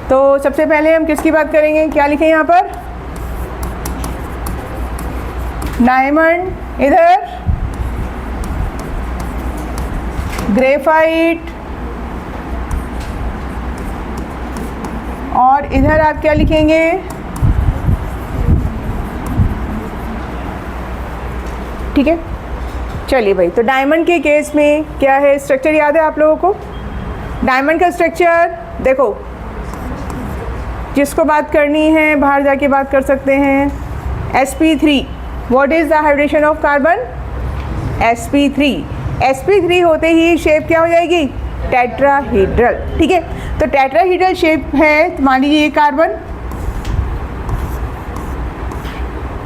तो सबसे पहले हम किसकी बात करेंगे? क्या लिखें यहाँ पर? डायमंड इधर, ग्रेफाइट, और इधर आप क्या लिखेंगे? ठीक है, चलिए भाई। तो डायमंड के केस में क्या है? स्ट्रक्चर याद है आप लोगों को? डायमंड का स्ट्रक्चर देखो, जिसको बात करनी है बाहर जाके बात कर सकते हैं। sp3, what is the hybridisation of carbon? sp3। sp3 होते ही शेप क्या हो जाएगी? टेट्राहीड्रल, ठीक है। तो टेट्राहीड्रल शेप है, तो मान लीजिए ये कार्बन,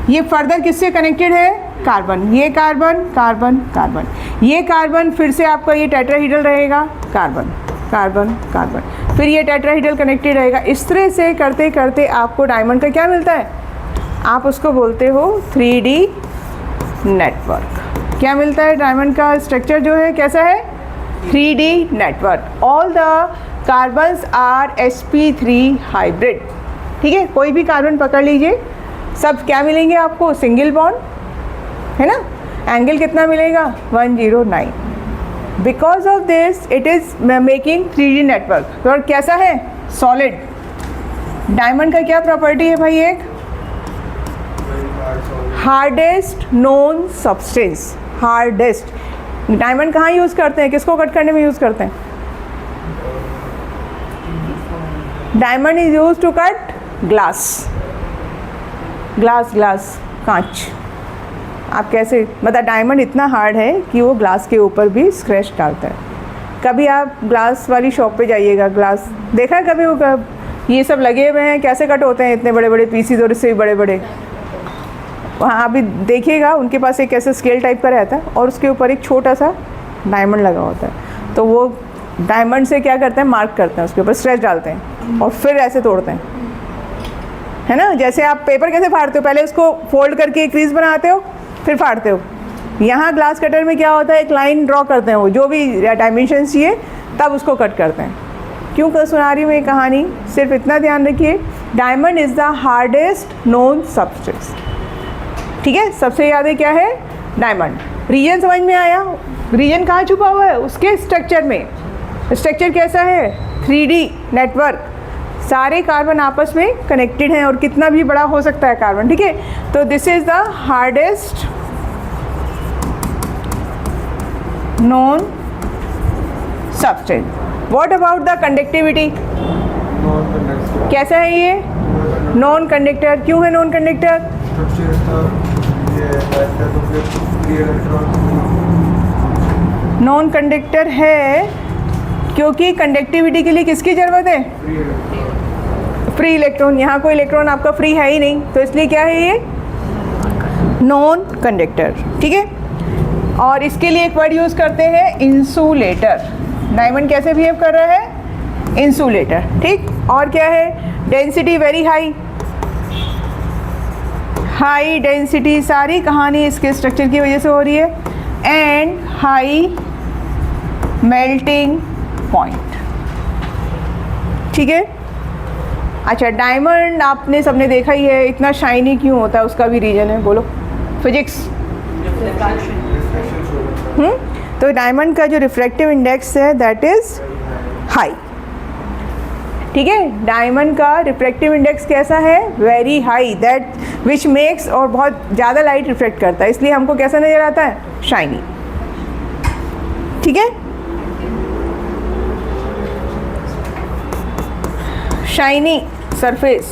ये फर्दर किससे कनेक्टेड है? कार्बन, ये कार्बन, कार्बन, कार्बन, ये कार्बन, फिर से आपका ये टेट्राहीड्रल रहेगा, कार्बन, कार्बन, कार्बन, फिर ये टेट्राहीड्रल कनेक्टेड रहेगा। इस तरह से करते करते आपको डायमंड का क्या मिलता है? आप उसको बोलते हो 3D नेटवर्क। क्या मिलता है? डायमंड का स्ट्रक्चर जो है कैसा है? 3D network. All the carbons are sp3 hybrid, ठीक है। कोई भी कार्बन पकड़ लीजिए, सब क्या मिलेंगे आपको? सिंगल बॉन्ड, है ना। एंगल कितना मिलेगा? 109। Because of this it is making 3D network. और कैसा है? सॉलिड। डायमंड का क्या प्रॉपर्टी है भाई? एक hardest known substance, hardest. Diamond कहाँ यूज़ करते हैं? किसको कट करने में यूज़ करते हैं? Diamond is use to cut glass, glass, कांच। आप कैसे, मतलब डायमंड इतना हार्ड है कि वो ग्लास के ऊपर भी स्क्रैच डालता है। कभी आप ग्लास वाली शॉप पे जाइएगा, ग्लास देखा है कभी? वो ये सब लगे हुए हैं, कैसे कट होते हैं, इतने बड़े बड़े पीसीज और इससे भी बड़े बड़े। वहाँ अभी देखिएगा, उनके पास एक ऐसा स्केल टाइप का रहता है और उसके ऊपर एक छोटा सा डायमंड लगा होता है। तो वो डायमंड से क्या करते हैं? मार्क करते हैं, उसके ऊपर स्क्रैच डालते हैं और फिर ऐसे तोड़ते हैं, है ना। जैसे आप पेपर कैसे फाड़ते हो? पहले उसको फोल्ड करके एक क्रीज बनाते हो, फिर फाड़ते हो। यहाँ ग्लास कटर में क्या होता है? एक लाइन ड्रॉ करते हैं, वो जो भी डायमेंशन चाहिए तब उसको कट करते हैं। क्यों कर सुना रही हूँ ये कहानी? सिर्फ इतना ध्यान रखिए, diamond is the hardest known substance, ठीक है। सबसे ज़्यादा क्या है? डायमंड। रीजन समझ में आया? रीजन कहाँ छुपा हुआ है? उसके स्ट्रक्चर में। स्ट्रक्चर कैसा है? 3D network. सारे कार्बन आपस में कनेक्टेड हैं और कितना भी बड़ा हो सकता है कार्बन, ठीक है। तो this is the hardest known substance. What about the conductivity? कैसा है ये? Non conductor. क्यों है नॉन कंडक्टर? नॉन कंडक्टर है क्योंकि कंडक्टिविटी के लिए किसकी ज़रूरत है? Free electron. यहाँ कोई इलेक्ट्रॉन आपका फ्री है ही नहीं, तो इसलिए क्या है ये? नॉन कंडक्टर, ठीक है। और इसके लिए एक वर्ड यूज़ करते हैं, इंसुलेटर। डायमंड कैसे बिहेव कर रहा है? इंसुलेटर, ठीक। और क्या है? Density very high, high density. सारी कहानी इसके स्ट्रक्चर की वजह से हो रही है। एंड हाई मेल्टिंग पॉइंट, ठीक है। अच्छा, डायमंड आपने सबने देखा ही है, इतना शाइनी क्यों होता है? उसका भी रीजन है, बोलो। फिजिक्स। तो डायमंड का जो रिफ्रैक्टिव इंडेक्स है दैट इज हाई, ठीक है। डायमंड का रिफ्रैक्टिव इंडेक्स कैसा है? Very high, that which makes, और बहुत ज़्यादा लाइट रिफ्लेक्ट करता है, इसलिए हमको कैसा नज़र आता है? शाइनी, ठीक है। Shiny surface.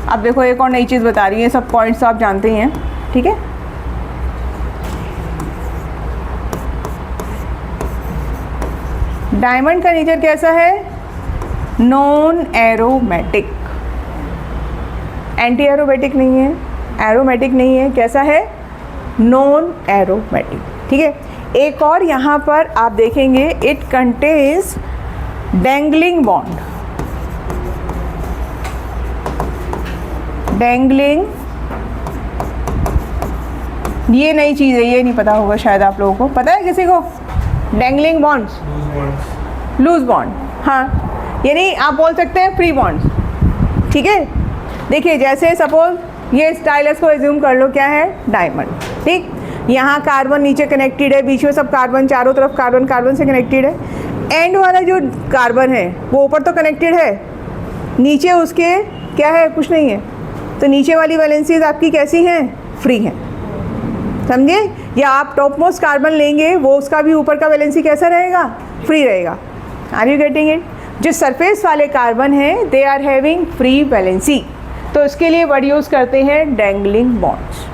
अब देखो एक और नई चीज़ बता रही है, सब पॉइंट्स आप जानते ही हैं, ठीक है। डायमंड का नेचर कैसा है? नॉन एरोमेटिक, एंटी एरोमेटिक नहीं है, एरोमेटिक नहीं है, कैसा है? Non aromatic. ठीक है, एक और यहाँ पर आप देखेंगे, it contains dangling bond, dangling, ये नई चीज़ है, ये नहीं पता होगा शायद आप लोगों को। पता है किसी को? डैंगलिंग बॉन्ड्स, लूज बॉन्ड, हाँ, यानी आप बोल सकते हैं फ्री बॉन्ड्स। ठीक है, देखिए जैसे सपोज ये स्टाइलस को एज्यूम कर लो, क्या है? डायमंड। ठीक, यहाँ कार्बन नीचे कनेक्टेड है, बीच में सब कार्बन, चारों तरफ कार्बन कार्बन से कनेक्टेड है। एंड वाला जो कार्बन है वो ऊपर तो कनेक्टेड है, नीचे उसके क्या है? कुछ नहीं है। तो नीचे वाली वैलेंसीज आपकी कैसी हैं? फ्री हैं, समझे? या आप टॉप मोस्ट कार्बन लेंगे, वो उसका भी ऊपर का वैलेंसी कैसा रहेगा? फ्री रहेगा। Are you getting it? जो सरफेस वाले कार्बन हैं they are having free valency, तो इसके लिए वर्ड यूज़ करते हैं डैंगलिंग बॉन्ड्स।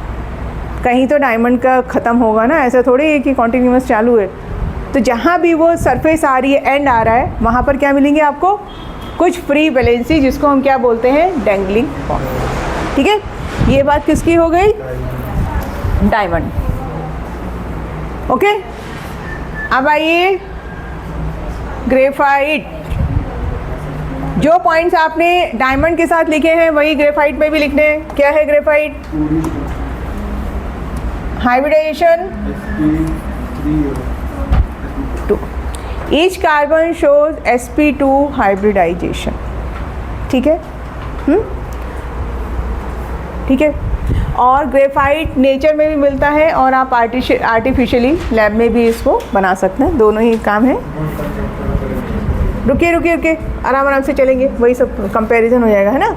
कहीं तो डायमंड का ख़त्म होगा ना, ऐसा थोड़ी है कि कॉन्टिन्यूस चालू है। तो जहाँ भी वो सरफेस आ रही है, एंड आ रहा है, वहाँ पर क्या मिलेंगे आपको? कुछ फ्री वैलेंसी, जिसको हम क्या बोलते हैं? Dangling bond. ठीक है, ये बात किसकी हो गई? डायमंड। ओके, अब आइए ग्रेफाइट। जो पॉइंट्स आपने डायमंड के साथ लिखे हैं वही ग्रेफाइट में भी लिखने हैं। क्या है graphite? Hybridisation 2, each carbon shows sp2 hybridisation. ठीक है, ठीक है। और ग्रेफाइट नेचर में भी मिलता है और आप आर्टिफिशियली लैब में भी इसको बना सकते हैं, दोनों ही काम है। रुकिए रुकिए रुकिए, आराम आराम से चलेंगे, वही सब कंपैरिजन हो जाएगा, है ना?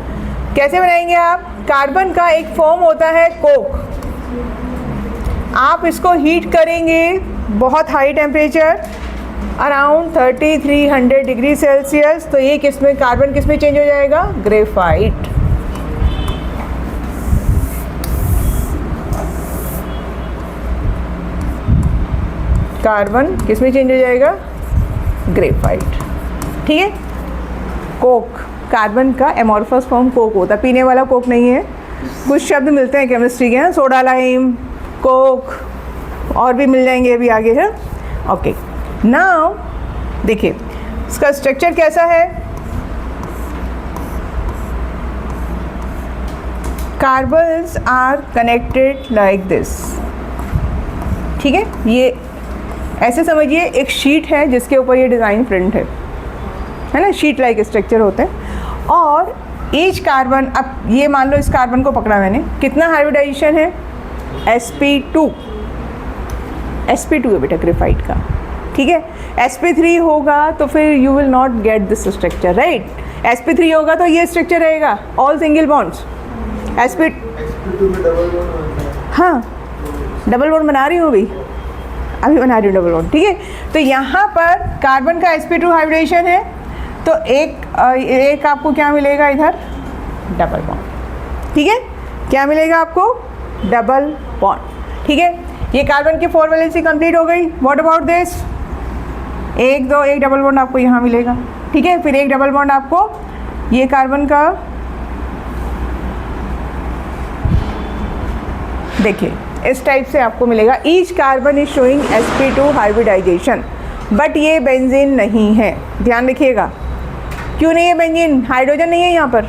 कैसे बनाएंगे आप? कार्बन का एक फॉर्म होता है कोक, आप इसको हीट करेंगे बहुत high temperature, around 3300 degree Celsius, तो ये किस में, कार्बन किस में चेंज हो जाएगा? ग्रेफाइट। कार्बन किस में चेंज हो जाएगा? ग्रेफाइट। ठीक है, कोक, कार्बन का एमॉर्फस फॉर्म कोक होता है, पीने वाला कोक नहीं है। कुछ शब्द मिलते हैं केमिस्ट्री के, सोडा लाइम, कोक, और भी मिल जाएंगे अभी आगे, है। ओके, नाउ देखिए इसका स्ट्रक्चर कैसा है। Carbons are connected like this. ठीक है, ये ऐसे समझिए एक शीट है जिसके ऊपर ये डिज़ाइन प्रिंट है ना, शीट लाइक स्ट्रक्चर होते हैं। और ईच कार्बन, अब ये मान लो इस कार्बन को पकड़ा मैंने, कितना हाइब्रिडाइजेशन है? sp2, sp2 है बेटा ग्रेफाइट का। ठीक है, sp3 होगा तो फिर you will not get this structure, right? sp3 होगा तो ये स्ट्रक्चर रहेगा, ऑल सिंगल बॉन्ड्स। sp2 में डबल बॉन्ड, हाँ डबल बॉन्ड बना रही हूँ अभी बना रही हूँ डबल बॉन्ड। ठीक है, तो यहाँ पर कार्बन का sp2 हाइब्रिडेशन है, तो एक आपको क्या मिलेगा इधर? Double bond. ठीक है, क्या मिलेगा आपको? Double bond. ठीक है, ये कार्बन की 4 वैलेंसी कंप्लीट हो गई। What about this? एक डबल बॉन्ड आपको यहाँ मिलेगा। ठीक है, फिर एक डबल बॉन्ड आपको ये कार्बन का, देखिए इस टाइप से आपको मिलेगा। Each carbon is showing sp2 hybridisation, but ये बेंजीन नहीं है, ध्यान रखिएगा। क्यों नहीं है बेंजीन? हाइड्रोजन नहीं है यहाँ पर,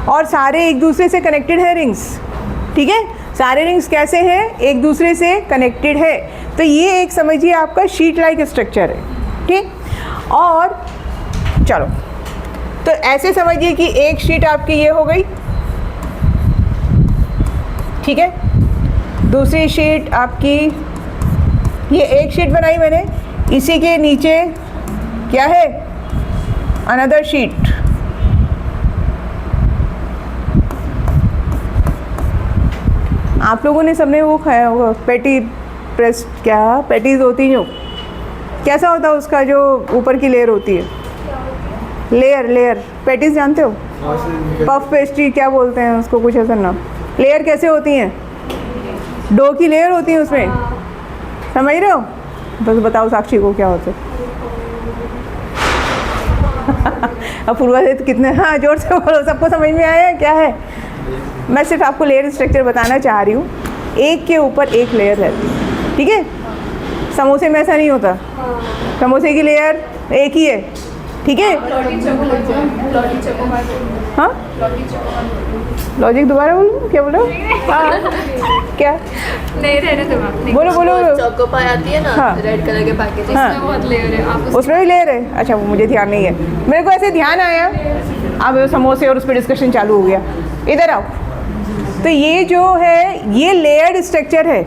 और सारे एक दूसरे से कनेक्टेड है रिंग्स। ठीक है, सारे रिंग्स कैसे हैं? एक दूसरे से कनेक्टेड है, तो ये एक समझिए आपका शीट लाइक स्ट्रक्चर है। ठीक, और चलो तो ऐसे समझिए कि एक शीट आपकी ये हो गई, ठीक है, दूसरी शीट आपकी, ये एक शीट बनाई मैंने, इसी के नीचे क्या है? Another sheet. आप लोगों ने सबने वो खाया होगा पेटी प्रेस, क्या पेटीज होती हैं जो, कैसा होता है उसका जो ऊपर की लेयर होती है? लेयर पेटीज जानते हो? पफ पेस्ट्री क्या बोलते हैं उसको, कुछ ऐसा नाम। लेयर कैसे होती हैं? डो की लेयर होती है, उसमें समझ रहे हो? बस बताओ साक्षी को क्या होता है? अपूर्वा से तो कितने, हाँ जोर से बोलो, सबको समझ में आया क्या है? मैं सिर्फ आपको लेयर स्ट्रक्चर बताना चाह रही हूँ, एक के ऊपर एक लेयर रहती है, ठीक है? समोसे में ऐसा नहीं होता, समोसे की लेयर एक ही है, ठीक है? हाँ लॉजिक दोबारा बोलूँ, क्या बोल रहे हो? हाँ क्या नहीं रहने दो आप, बोलो बोलो बोलो। चोको पाई आती है ना, हाँ। रेड कलर के पैकेज, हाँ। इसमें बहुत लेयर है, आप उसमें भी लेयर है? अच्छा वो मुझे ध्यान नहीं है, मेरे को ऐसे ध्यान आया, अब समोसे और उस पर डिस्कशन चालू हो गया। इधर आओ, तो ये जो है ये लेयर्ड स्ट्रक्चर है,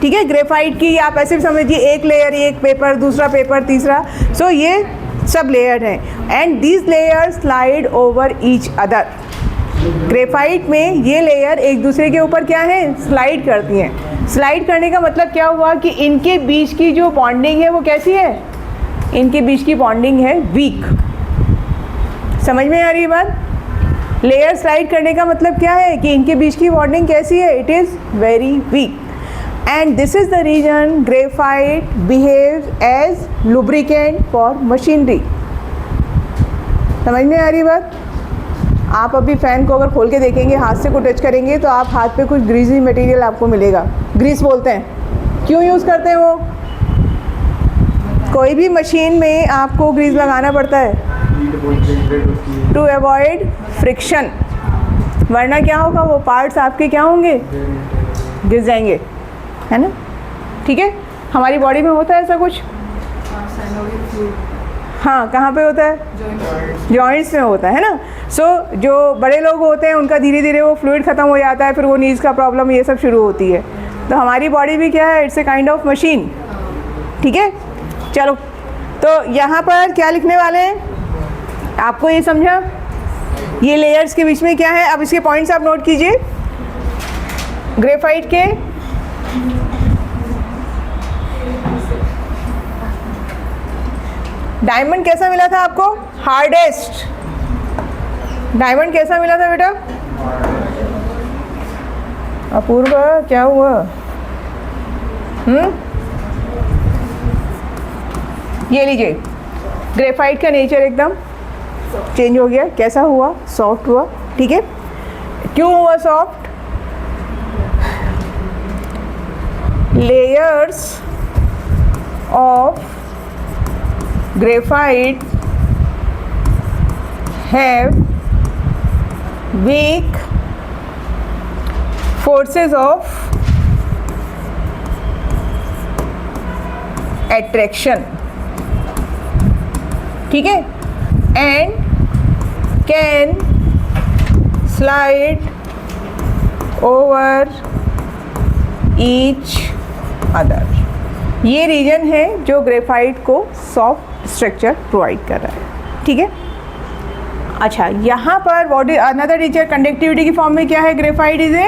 ठीक है? ग्रेफाइट की आप ऐसे भी समझिए, एक लेयर, एक पेपर, दूसरा पेपर, तीसरा, सो ये सब लेयर्ड हैं and these layer slide over each other. Graphite में ये लेयर एक दूसरे के ऊपर क्या है, स्लाइड करती हैं। स्लाइड करने का मतलब क्या हुआ कि इनके बीच की जो बॉन्डिंग है वो कैसी है, इनके बीच की बॉन्डिंग है वीक। समझ में आ रही है बात? लेयर स्लाइड करने का मतलब क्या है कि इनके बीच की बॉन्डिंग कैसी है, it is very weak, and this is the reason graphite behaves as lubricant for machinery. समझ में आ रही है बात? आप अभी फ़ैन को अगर खोल के देखेंगे, हाथ से को टच करेंगे तो आप हाथ पे कुछ ग्रीसी मटेरियल आपको मिलेगा, ग्रीस बोलते हैं। क्यों यूज़ करते हैं वो? कोई भी मशीन में आपको ग्रीस लगाना पड़ता है टू अवॉइड फ्रिक्शन, वरना क्या होगा, वो पार्ट्स आपके क्या होंगे, गिर जाएंगे, है ना? ठीक है, हमारी बॉडी में होता है ऐसा कुछ? हाँ, कहाँ पे होता है? जॉइंट्स में होता है ना? सो जो बड़े लोग होते हैं उनका धीरे धीरे वो फ्लूइड ख़त्म हो जाता है, फिर वो नीज का प्रॉब्लम ये सब शुरू होती है। तो हमारी बॉडी भी क्या है, it's a kind of machine, ठीक है? चलो, तो यहाँ पर क्या लिखने वाले हैं, आपको ये समझा? ये लेयर्स के बीच में क्या है, अब इसके पॉइंट्स आप नोट कीजिए। ग्रेफाइट के डायमंड कैसा मिला था आपको? हार्डेस्ट डायमंड कैसा मिला था बेटा? अपूर्वा क्या हुआ? ये लीजिए, ग्रेफाइट का नेचर एकदम चेंज हो गया। कैसा हुआ? सॉफ्ट हुआ, ठीक है? क्यों हुआ soft? Layers of graphite have weak forces of attraction, ठीक है, and can slide over each other। ये रीजन है जो ग्रेफाइट को सॉफ्ट स्ट्रक्चर प्रोवाइड कर रहा है, ठीक है? अच्छा, यहाँ पर what is another teacher, conductivity की फॉर्म में क्या है? Graphite is a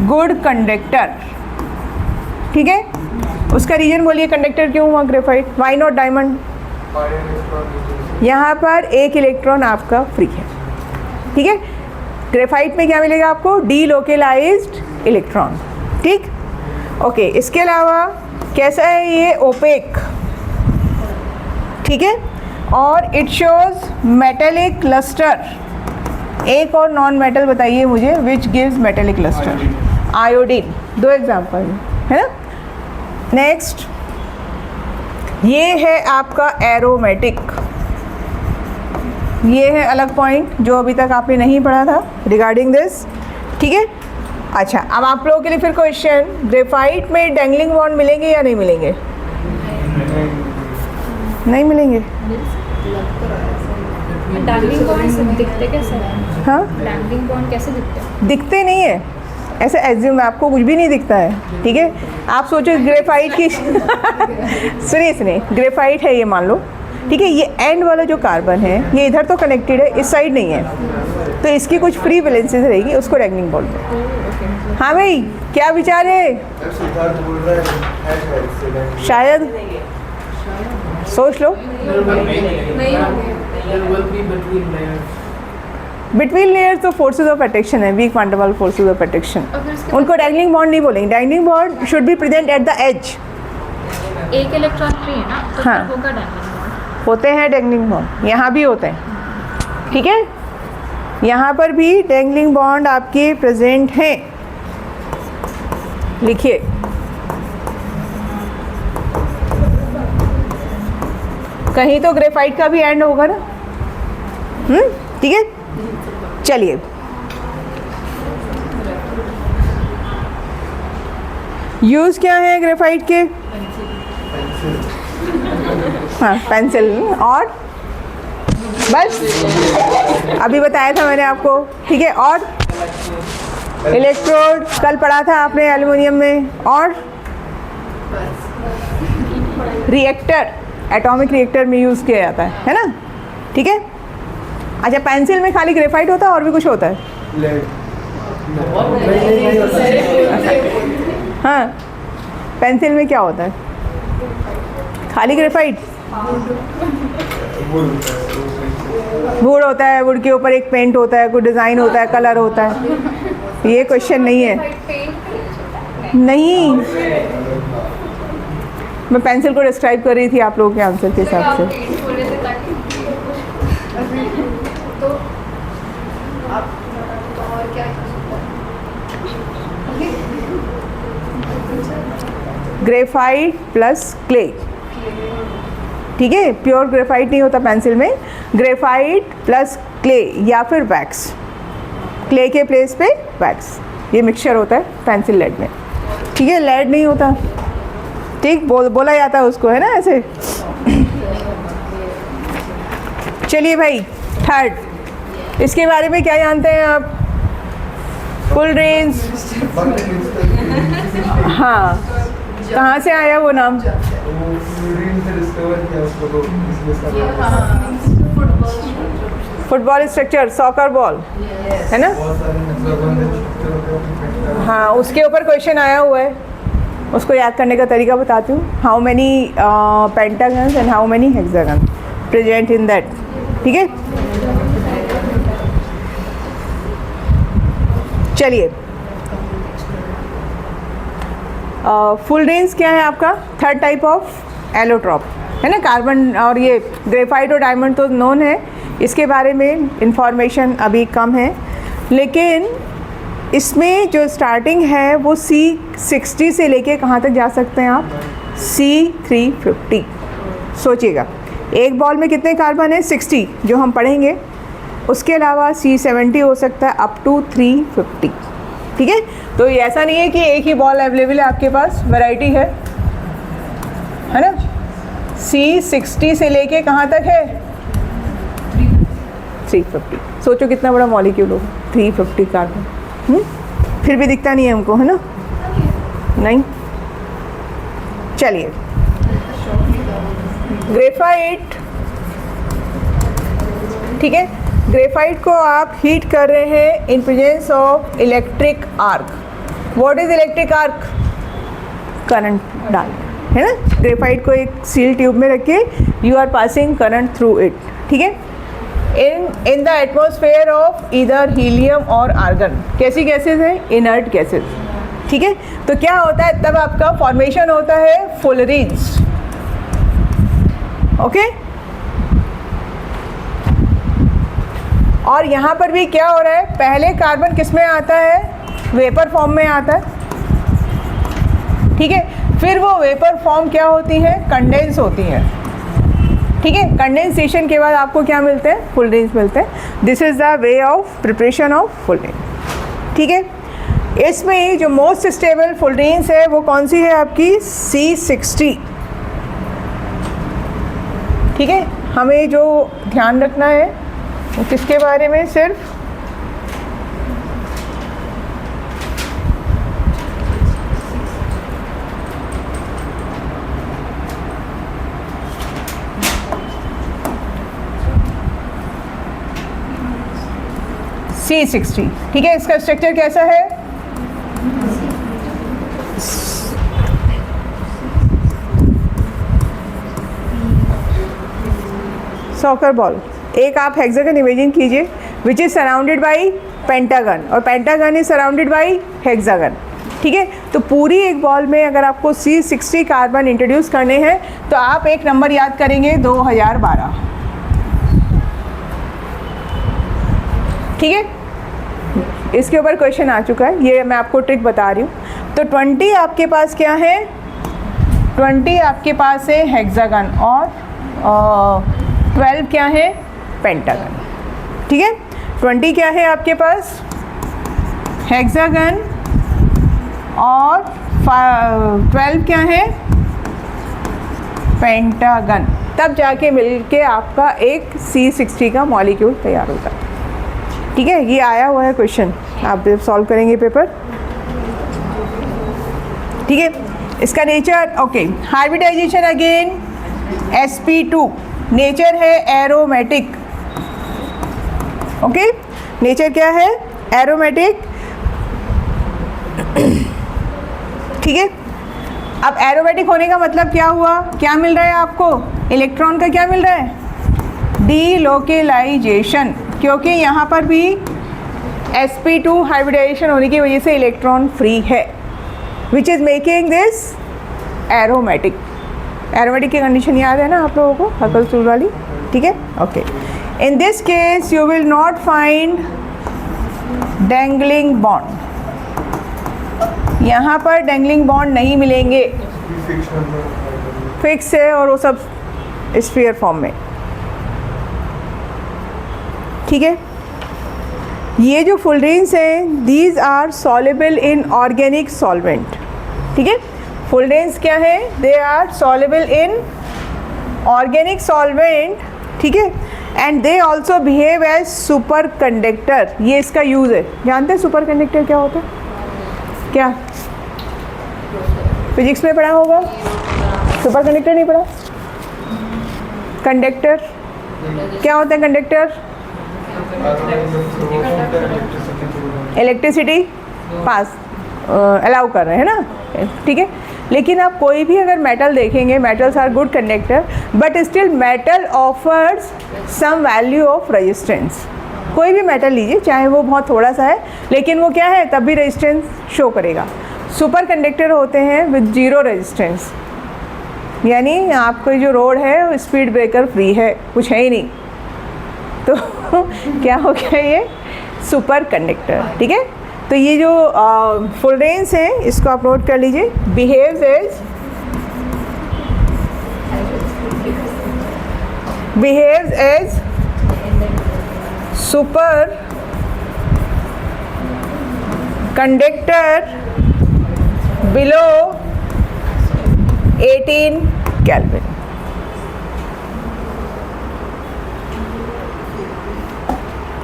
good conductor, ठीक है? उसका रीजन बोलिए, कंडक्टर क्यों हुआ ग्रेफाइट? Why not diamond? यहाँ पर एक इलेक्ट्रॉन आपका फ्री है, ठीक है? ग्रेफाइट में क्या मिलेगा आपको? डीलोकेलाइज्ड इलेक्ट्रॉन, ठीक? ओके, इसके अलावा कैसा है ये? ओपेक, ठीक है? और इट शोज मेटेलिक लस्टर। एक और नॉन मेटल बताइए मुझे which gives metallic lustre. Iodine, दो एग्जाम्पल है ना? नेक्स्ट, ये है आपका एरोमेटिक, ये है अलग पॉइंट जो अभी तक आपने नहीं पढ़ा था रिगार्डिंग दिस, ठीक है? अच्छा, अब आप लोगों के लिए फिर क्वेश्चन, ग्रेफाइट में डैंगलिंग बॉन्ड मिलेंगे या नहीं मिलेंगे? नहीं मिलेंगे। डैंगलिंग बॉन्ड दिखते कैसे हैं? हाँ, डैंगलिंग बॉन्ड कैसे दिखते हैं? दिखते नहीं है, ऐसे एज्यूम, आपको कुछ भी नहीं दिखता है, ठीक है? आप सोचो ग्रेफाइट की सुनिए, ग्रेफाइट है ये मान लो, ठीक है? ये एंड वाला जो कार्बन है ये इधर तो कनेक्टेड है, इस साइड नहीं है, तो इसकी कुछ फ्री वैलेंसीज रहेगी, उसको डैंगलिंग बोलते हैं। हाँ भाई, क्या विचार है? शायद सोच लो। बिटवीन लेयर्स तो फोर्सेज ऑफ अट्रैक्शन है, weak wonderful forces of attraction, उनको डैंगलिंग बॉन्ड नहीं बोलेंगे। Dangling bond should be present at the edge. एक इलेक्ट्रॉन फ्री है ना, तो हाँ। फिर होगा डैंगलिंग बॉन्ड। होते हैं डैंगलिंग बॉन्ड, यहाँ भी होते हैं, ठीक है, यहाँ पर भी डेंगलिंग बॉन्ड आपके प्रेजेंट हैं, लिखिए। कहीं तो ग्रेफाइट का भी एंड होगा ना, ठीक है। चलिए, यूज क्या है ग्रेफाइट के? हाँ, पेंसिल। और बस अभी बताया था मैंने आपको, ठीक है। और इलेक्ट्रोड कल पढ़ा था आपने एल्युमिनियम में। और रिएक्टर, एटॉमिक रिएक्टर में यूज़ किया जाता है ना, ठीक है। अच्छा, पेंसिल में खाली ग्रेफाइट होता है और भी कुछ होता है? हाँ, पेंसिल में क्या होता है? खाली ग्रेफाइट? वुड होता है, वुड के ऊपर एक पेंट होता है, कोई डिज़ाइन होता है, कलर होता है। ये क्वेश्चन नहीं है, नहीं। मैं पेंसिल को डिस्क्राइब कर रही थी आप लोगों के आंसर के हिसाब से। ग्रेफाइट प्लस क्ले, ठीक है। प्योर ग्रेफाइट नहीं होता पेंसिल में, ग्रेफाइट प्लस क्ले या फिर वैक्स, क्ले के प्लेस पे वैक्स, ये मिक्सचर होता है पेंसिल लेड में, ठीक है। लेड नहीं होता, ठीक, बोला जाता है उसको, है ना, ऐसे। चलिए भाई, थर्ड, इसके बारे में क्या जानते हैं आप? फुल रेंज, हाँ, कहाँ से आया वो नाम? फुटबॉल स्ट्रक्चर, सॉकर बॉल, है ना। हाँ, उसके ऊपर क्वेश्चन आया हुआ है, उसको याद करने का तरीका बताती हूँ। How many pentagons and how many hexagon present in that, ठीक है। चलिए, फुल रेंज क्या है आपका? थर्ड टाइप ऑफ एलोट्रॉप, है ना। कार्बन और ये ग्रेफाइट और डायमंड तो नोन है, इसके बारे में इंफॉर्मेशन अभी कम है, लेकिन इसमें जो स्टार्टिंग है वो C60 से लेके कहाँ तक जा सकते हैं आप? C350। सोचिएगा, एक बॉल में कितने कार्बन है? 60 जो हम पढ़ेंगे, उसके अलावा C70 हो सकता है अप टू 350, ठीक है। तो ये ऐसा नहीं है कि एक ही बॉल अवेलेबल है आपके पास, वैरायटी है ना। C60 से लेके कहाँ तक है? 350। सोचो कितना बड़ा मॉलिक्यूल हो, 350 कार्बन। फिर भी दिखता नहीं है हमको, है ना, नहीं। चलिए, ग्रेफाइट, ठीक है। ग्रेफाइट को आप हीट कर रहे हैं in presence of electric arc. What is electric arc? Current डाल, है ना। ग्रेफाइट को एक सील ट्यूब में रख के you are passing current through it, ठीक है। In the atmosphere of either helium और आर्गन। कैसी गैसेज हैं? इनर्ट गैसेज, ठीक है। तो क्या होता है तब? आपका फॉर्मेशन होता है फुलरीन्स, ओके। और यहाँ पर भी क्या हो रहा है? पहले कार्बन किस में आता है? वेपर फॉर्म में आता है, ठीक है। फिर वो वेपर फॉर्म क्या होती है? कंडेंस होती है, ठीक है। कंडेंसेशन के बाद आपको क्या मिलते हैं? फुल रेंज मिलते हैं। This is the way of preparation of full range, ठीक है। इसमें जो मोस्ट स्टेबल फुल रेंज है वो कौन सी है आपकी? C60, ठीक है। हमें जो ध्यान रखना है वो किसके बारे में? सिर्फ C60, ठीक है। इसका स्ट्रक्चर कैसा है? Soccer ball. एक आप हेक्सागन इमेजिन कीजिए which is surrounded by pentagon, और pentagon is surrounded by hexagon, ठीक है। तो पूरी एक बॉल में अगर आपको C60 कार्बन इंट्रोड्यूस करने हैं तो आप एक नंबर याद करेंगे, 2012, ठीक है, इसके ऊपर क्वेश्चन आ चुका है, ये मैं आपको ट्रिक बता रही हूँ। तो 20 आपके पास क्या है, 20 आपके पास है हेक्सागन और 12 क्या है, पेंटागन। ठीक है, 20 क्या है आपके पास, हेक्सागन, और 12 क्या है, पेंटागन। तब जाके मिलके आपका एक C60 का मॉलिक्यूल तैयार होता है। ठीक है, ये आया हुआ है क्वेश्चन, आप जब सॉल्व करेंगे पेपर। ठीक है, इसका nature, okay, hybridisation again sp2, nature है एरोमेटिक। ओके, नेचर क्या है, एरोमेटिक। ठीक है, अब एरोमेटिक होने का मतलब क्या हुआ, क्या मिल रहा है आपको, इलेक्ट्रॉन का क्या मिल रहा है, डीलोकेलाइजेशन, क्योंकि यहाँ पर भी sp2 हाइब्रिडाइजेशन होने की वजह से इलेक्ट्रॉन फ्री है, which is making this aromatic. Aromatic की कंडीशन याद है ना आप लोगों को, हर्कल्स रूल वाली। ठीक है, okay. In this case you will not find dangling bond, यहाँ पर डैंगलिंग बॉन्ड नहीं मिलेंगे, फिक्स है और वो सब स्फीयर फॉर्म में। ठीक है, ये जो फुलरेन्स हैं these are soluble in organic solvent. ठीक है, फुलरेन्स क्या है, they are soluble in organic solvent. ठीक है, and they also behave as super conductor, ये इसका यूज़ है। जानते हैं सुपर कंडक्टर क्या होता है, क्या फिजिक्स में पढ़ा होगा, सुपर कंडक्टर नहीं पढ़ा, कंडक्टर क्या होता है, कंडक्टर इलेक्ट्रिसिटी पास अलाउ कर रहे हैं ना। ठीक है, लेकिन आप कोई भी अगर मेटल देखेंगे, metals are good conductor, but still metal offers some value of resistance. कोई भी मेटल लीजिए, चाहे वो बहुत थोड़ा सा है, लेकिन वो क्या है, तब भी रेजिस्टेंस शो करेगा। सुपर कंडक्टर होते हैं विद जीरो रेजिस्टेंस, यानी आपको जो रोड है स्पीड ब्रेकर फ्री है, कुछ है ही नहीं, तो क्या हो गया ये सुपर कंडक्टर। ठीक है, तो ये जो फुलरेन्स हैं इसको आप नोट कर लीजिए, behaves as super conductor below 18 kelvin.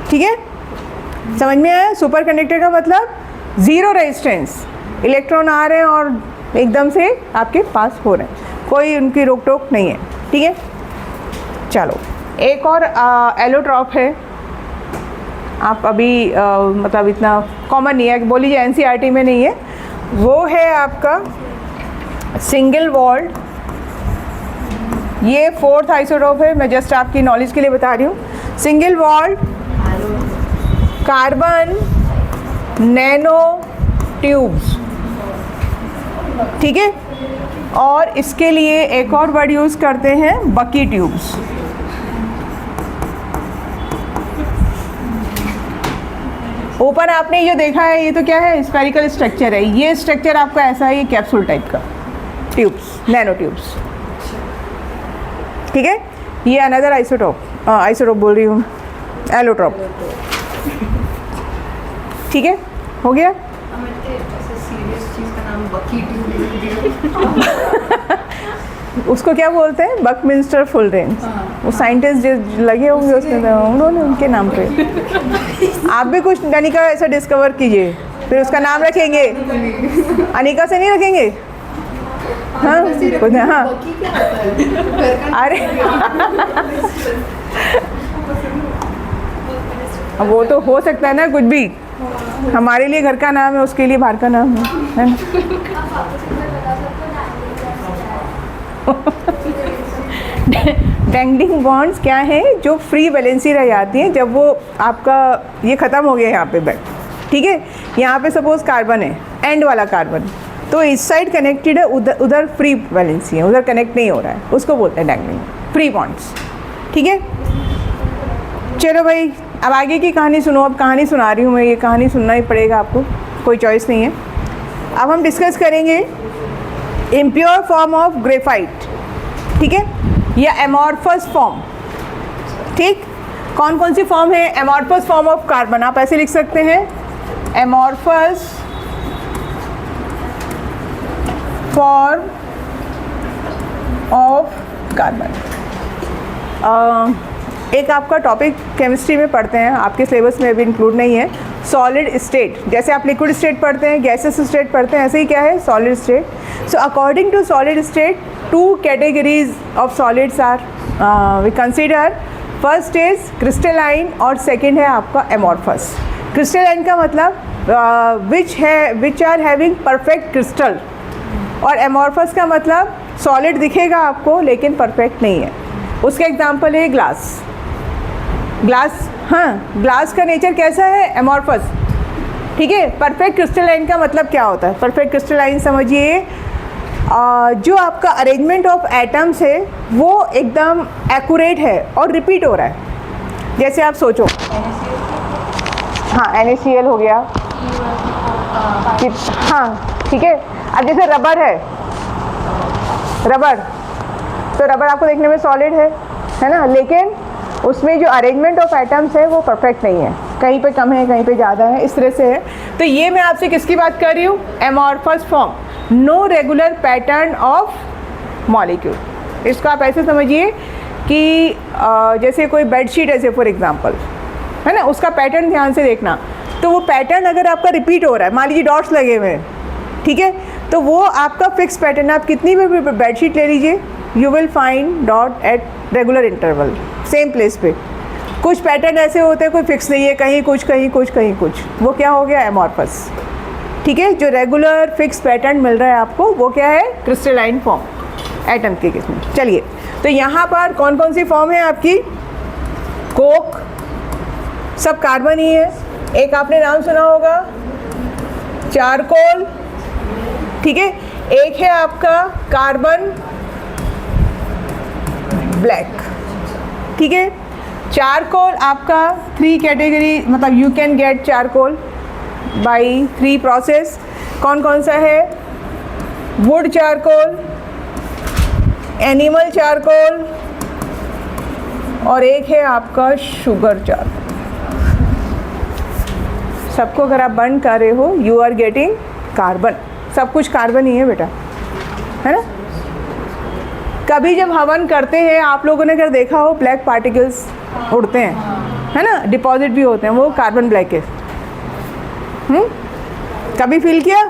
ठीक है, समझ में आया, सुपर कंडक्टर का मतलब ज़ीरो रेजिस्टेंस, इलेक्ट्रॉन आ रहे हैं और एकदम से आपके पास हो रहे हैं, कोई उनकी रोक टोक नहीं है। ठीक है, चलो एक और एलोट्रॉप है, आप अभी मतलब इतना कॉमन नहीं है, बोल लीजिए एनसीईआरटी में नहीं है, वो है आपका सिंगल वॉल्ड। ये 4th आइसोटोप है, मैं जस्ट आपकी नॉलेज के लिए बता रही हूँ। Single walled carbon nano tubes. ठीक है, और इसके लिए एक और वर्ड यूज़ करते हैं, बकी ट्यूब्स। ऊपर आपने ये देखा है, ये तो क्या है, स्फेरिकल स्ट्रक्चर है, ये स्ट्रक्चर आपका ऐसा है, ये कैप्सूल टाइप का ट्यूब्स, नैनो ट्यूब्स। ठीक है, ये अनदर आइसोटोप, आइसोटोप बोल रही हूँ, एलोट्रॉप। ठीक है, हो गया। उसको क्या बोलते हैं, बकमिंस्टर फुलरेन्स। वो साइंटिस्ट जो लगे होंगे उसमें, उन्होंने उनके नाम पे। आप भी कुछ अनिका ऐसा डिस्कवर कीजिए, फिर उसका नाम रखेंगे। अनिका से नहीं रखेंगे, हाँ कुछ, हाँ अरे अब वो तो हो सकता है ना, कुछ भी। हमारे लिए घर का नाम है, उसके लिए बाहर का नाम है ना। डैंगलिंग बॉन्ड्स क्या है, जो फ्री वैलेंसी रह जाती हैं जब वो आपका ये ख़त्म हो गया यहाँ पे बैठ। ठीक है, यहाँ पे सपोज कार्बन है, एंड वाला कार्बन, तो इस साइड कनेक्टेड है, उधर फ्री वैलेंसी है, उधर कनेक्ट नहीं हो रहा है, उसको बोलते हैं डैंगलिंग फ्री बॉन्ड्स। ठीक है, चलो भाई अब आगे की कहानी सुनो। अब कहानी सुना रही हूँ मैं, ये कहानी सुनना ही पड़ेगा आपको, कोई चॉइस नहीं है। अब हम डिस्कस करेंगे इम्प्योर फॉर्म ऑफ ग्रेफाइट, ठीक है, या एमॉर्फस फॉर्म। ठीक, कौन कौन सी फॉर्म है? एमॉर्फस फॉर्म ऑफ कार्बन, आप ऐसे लिख सकते हैं, एमॉर्फस फॉर्म ऑफ कार्बन। एक आपका टॉपिक केमिस्ट्री में पढ़ते हैं, आपके सिलेबस में अभी इंक्लूड नहीं है, सॉलिड स्टेट। जैसे आप लिक्विड स्टेट पढ़ते हैं, गैसेस स्टेट पढ़ते हैं, ऐसे ही क्या है, solid state. So according to solid state, 2 categories of solids are we consider. First is crystalline और सेकेंड है आपका एमॉर्फस। क्रिस्टलाइन का मतलब which are having perfect crystal, और एमॉर्फस का मतलब सॉलिड दिखेगा आपको लेकिन परफेक्ट नहीं है। उसका एग्जांपल है ग्लास। ग्लास, हाँ, ग्लास का नेचर कैसा है? एमॉर्फस, ठीक है। परफेक्ट क्रिस्टलाइन का मतलब क्या होता है? परफेक्ट क्रिस्टलाइन समझिए, जो आपका अरेंजमेंट ऑफ एटम्स है वो एकदम एक्यूरेट है और रिपीट हो रहा है। जैसे आप सोचो, हाँ, NaCl हो गया, हाँ, ठीक है। अब जैसे रबर है, रबर, तो रबर आपको देखने में सॉलिड है ना, लेकिन उसमें जो अरेंजमेंट ऑफ एटम्स है वो परफेक्ट नहीं है, कहीं पे कम है, कहीं पे ज़्यादा है, इस तरह से है। तो ये मैं आपसे किसकी बात कर रही हूँ? Amorphous form, no regular pattern of molecule. इसको आप ऐसे समझिए कि जैसे कोई बेडशीट है फॉर एग्जांपल, है ना, उसका पैटर्न ध्यान से देखना। तो वो पैटर्न अगर आपका रिपीट हो रहा है, मान लीजिए डॉट्स लगे हुए हैं, ठीक है, तो वो आपका फिक्स पैटर्न। आप कितनी भी बेडशीट ले लीजिए, you will find dot at regular interval, same place पे। कुछ पैटर्न ऐसे होते हैं कोई फिक्स नहीं है, कहीं कुछ, कहीं कुछ, कहीं कुछ, वो क्या हो गया? एमॉर्फस, ठीक है। जो रेगुलर फिक्स पैटर्न मिल रहा है आपको वो क्या है? क्रिस्टलाइन फॉर्म, एटम के किस्म। चलिए, तो यहाँ पर कौन कौन सी फॉर्म है आपकी? कोक, सब कार्बन ही है। एक आपने नाम सुना होगा चारकोल, ठीक है। एक है आपका कार्बन ब्लैक, ठीक है। चारकोल आपका 3 कैटेगरी, मतलब you can get charcoal by 3 process. कौन कौन सा है? वुड चारकोल, एनिमल चारकोल, और एक है आपका शुगर चारकोल। सबको अगर आप बर्न कर रहे हो, यू आर गेटिंग कार्बन। सब कुछ कार्बन ही है बेटा, है ना। कभी जब हवन करते हैं, आप लोगों ने अगर देखा हो, ब्लैक पार्टिकल्स उड़ते हैं, है ना, डिपॉजिट भी होते हैं, वो कार्बन ब्लैक है। कभी फील किया?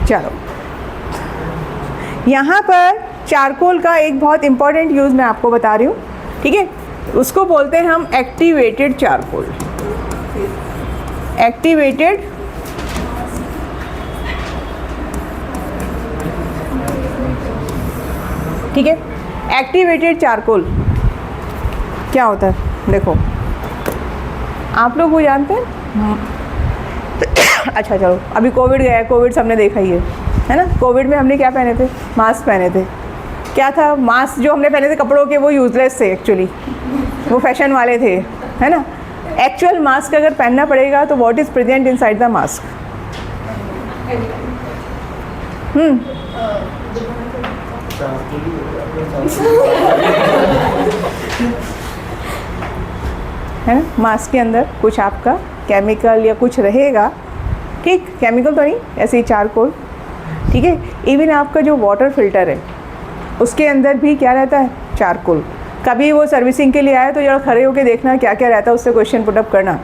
चलो, यहाँ पर चारकोल का एक बहुत इंपॉर्टेंट यूज़ मैं आपको बता रही हूँ, ठीक है। उसको बोलते हैं हम एक्टिवेटेड चारकोल। एक्टिवेटेड, ठीक है। एक्टिवेटेड चारकोल क्या होता है? देखो, आप लोग वो जानते हैं? अच्छा चलो, अभी कोविड गया है, कोविड सबने देखा ही है ना। कोविड में हमने क्या पहने थे? मास्क पहने थे। क्या था? मास्क जो हमने पहने थे कपड़ों के, वो यूजलेस थे एक्चुअली, वो फैशन वाले थे, है ना। एक्चुअल मास्क अगर पहनना पड़ेगा तो what is present inside the mask? है ना, मास्क के अंदर कुछ आपका केमिकल या कुछ रहेगा, ठीक, केमिकल तो नहीं, ऐसे ही चारकोल, ठीक है। इवन आपका जो वाटर फिल्टर है उसके अंदर भी क्या रहता है? चारकोल। कभी वो सर्विसिंग के लिए आए तो जरा खड़े होके देखना क्या क्या रहता है, उससे क्वेश्चन पुटअप करना,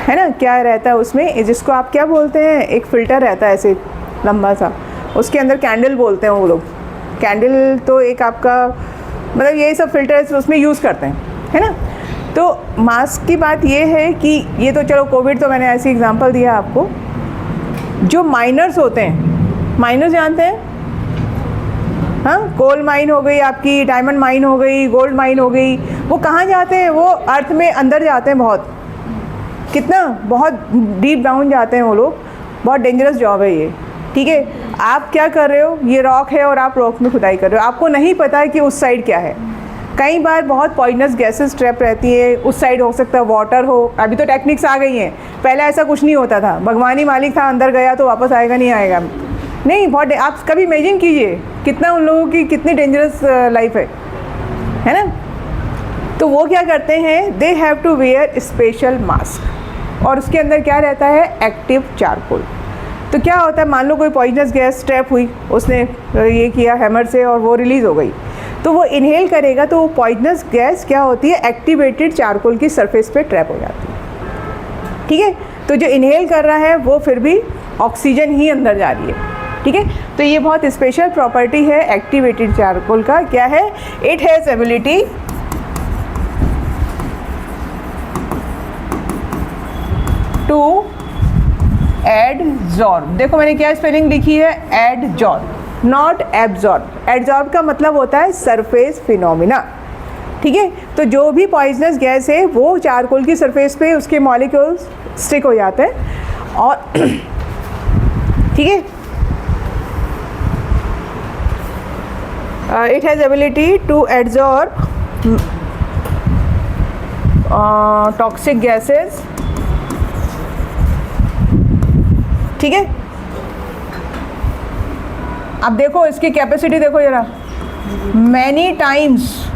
है ना, क्या रहता है उसमें, जिसको आप क्या बोलते हैं? एक फ़िल्टर रहता है ऐसे लंबा सा, उसके अंदर कैंडल बोलते हैं वो लोग। कैंडल तो एक आपका मतलब ये सब फिल्टर्स उसमें यूज़ करते हैं, है ना। तो मास्क की बात ये है कि ये तो चलो कोविड तो मैंने ऐसी एग्जांपल दिया आपको। जो माइनर्स होते हैं, माइनर्स जानते हैं? हाँ, कोल माइन हो गई आपकी, डायमंड माइन हो गई, गोल्ड माइन हो गई, वो कहाँ जाते हैं? वो अर्थ में अंदर जाते हैं, बहुत, कितना, बहुत डीप डाउन जाते हैं वो लोग। बहुत डेंजरस जॉब है ये, ठीक है। आप क्या कर रहे हो? ये रॉक है और आप रॉक में खुदाई कर रहे हो, आपको नहीं पता है कि उस साइड क्या है। कई बार बहुत पॉइजनस गैसेस ट्रैप रहती है, उस साइड हो सकता है वाटर हो। अभी तो टेक्निक्स आ गई हैं, पहले ऐसा कुछ नहीं होता था, भगवानी मालिक था, अंदर गया तो वापस आएगा नहीं आएगा नहीं। बहुत आप कभी इमेजिन कीजिए कितना उन लोगों की कितनी डेंजरस लाइफ है ना। तो वो क्या करते हैं, they have to wear special mask, और उसके अंदर क्या रहता है, एक्टिव चारकोल। तो क्या होता है, मान लो कोई पॉइजनस गैस ट्रैप हुई, उसने ये किया हैमर से और वो रिलीज़ हो गई, तो वो इनहेल करेगा तो वो पॉइजनस गैस क्या होती है, एक्टिवेटेड चारकोल की सरफेस पे ट्रैप हो जाती है। ठीक है, तो जो इनहेल कर रहा है वो फिर भी ऑक्सीजन ही अंदर जा रही है। ठीक है, तो ये बहुत स्पेशल प्रॉपर्टी है एक्टिवेटेड चारकोल का। क्या है, it has ability to adsorb. देखो मैंने क्या स्पेलिंग लिखी है, एडजॉर्ब, नॉट एब्जॉर्ब। एडजॉर्ब का मतलब होता है सरफेस फिनोमिना। ठीक है, तो जो भी पॉइजनस गैस है वो चारकोल की सरफेस पे उसके मॉलिक्यूल्स स्टिक हो जाते हैं और ठीक है, it has ability to absorb toxic gases. ठीक है, अब देखो इसकी कैपेसिटी देखो जरा, many times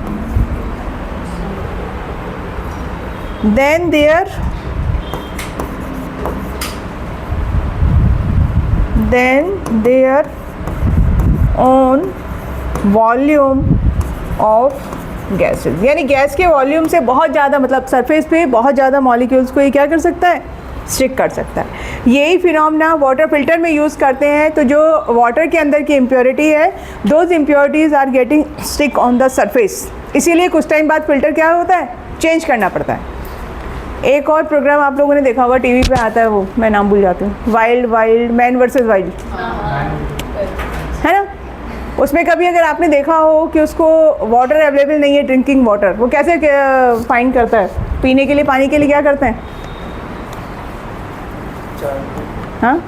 than their own volume of gases. यानी गैस के वॉल्यूम से बहुत ज़्यादा, मतलब सरफेस पे बहुत ज़्यादा मॉलिक्यूल्स को ये क्या कर सकता है, स्टिक कर सकता है। यही फिनोमेना वाटर फिल्टर में यूज़ करते हैं। तो जो वाटर के अंदर की इम्प्योरिटी है, those impurities are getting stick on the surface, इसीलिए कुछ टाइम बाद फिल्टर क्या होता है, चेंज करना पड़ता है। एक और प्रोग्राम आप लोगों ने देखा होगा, टीवी पे आता है, वो मैं नाम भूल जाती हूँ, वाइल्ड मैन वर्सेस वाइल्ड, है ना। उसमें कभी अगर आपने देखा हो कि उसको वाटर अवेलेबल नहीं है, ड्रिंकिंग वाटर, वो कैसे फाइंड करता है, पीने के लिए, पानी के लिए क्या करते हैं, हाँ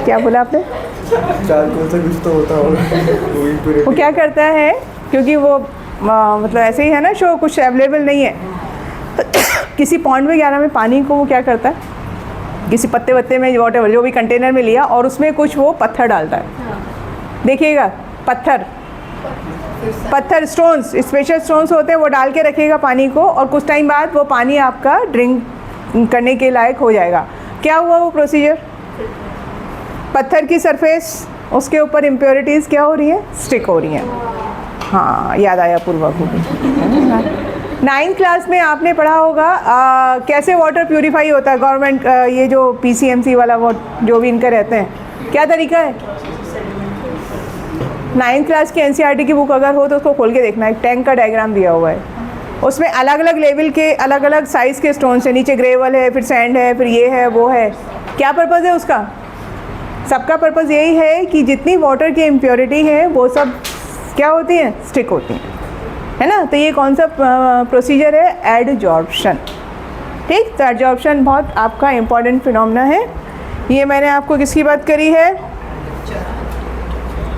क्या बोला आपने, चारकोल से कुछ तो होता होगा। वो क्या करता है, क्योंकि वो मतलब ऐसे ही है ना शो, कुछ अवेलेबल नहीं है, किसी पॉइंट वगैरह में पानी को वो क्या करता है, किसी पत्ते वत्ते में, वॉटेवर जो भी कंटेनर में लिया, और उसमें कुछ वो पत्थर डालता है। देखिएगा, पत्थर स्टोन्स, स्पेशल स्टोन्स होते हैं, वो डाल के रखिएगा पानी को, और कुछ टाइम बाद वो पानी आपका ड्रिंक करने के लायक हो जाएगा। क्या हुआ वो प्रोसीजर, पत्थर की सरफेस, उसके ऊपर इम्प्योरिटीज़ क्या हो रही हैं, स्टिक हो रही हैं। हाँ, याद आया पूर्वा को। 9th क्लास में आपने पढ़ा होगा कैसे वाटर प्यूरिफाई होता है। गवर्नमेंट ये जो PCMC वाला वो जो भी इनका रहते हैं, क्या तरीका है। 9th क्लास की NCERT की बुक अगर हो तो उसको खोल के देखना, एक टैंक का डायग्राम दिया हुआ है, उसमें अलग अलग लेवल के अलग अलग साइज़ के स्टोन्स है, नीचे ग्रेवल है, फिर सैंड है, फिर ये है वो है। क्या पर्पज़ है उसका, सबका पर्पज़ यही है कि जितनी वाटर की इम्प्योरिटी है वो सब क्या होती हैं, स्टिक होती हैं, है ना। तो ये कौन सा प्रोसीजर है, एडजॉर्प्शन। ठीक, तो एडजॉर्प्शन बहुत आपका इम्पॉर्टेंट फिनोमेना है। ये मैंने आपको किसकी बात करी है,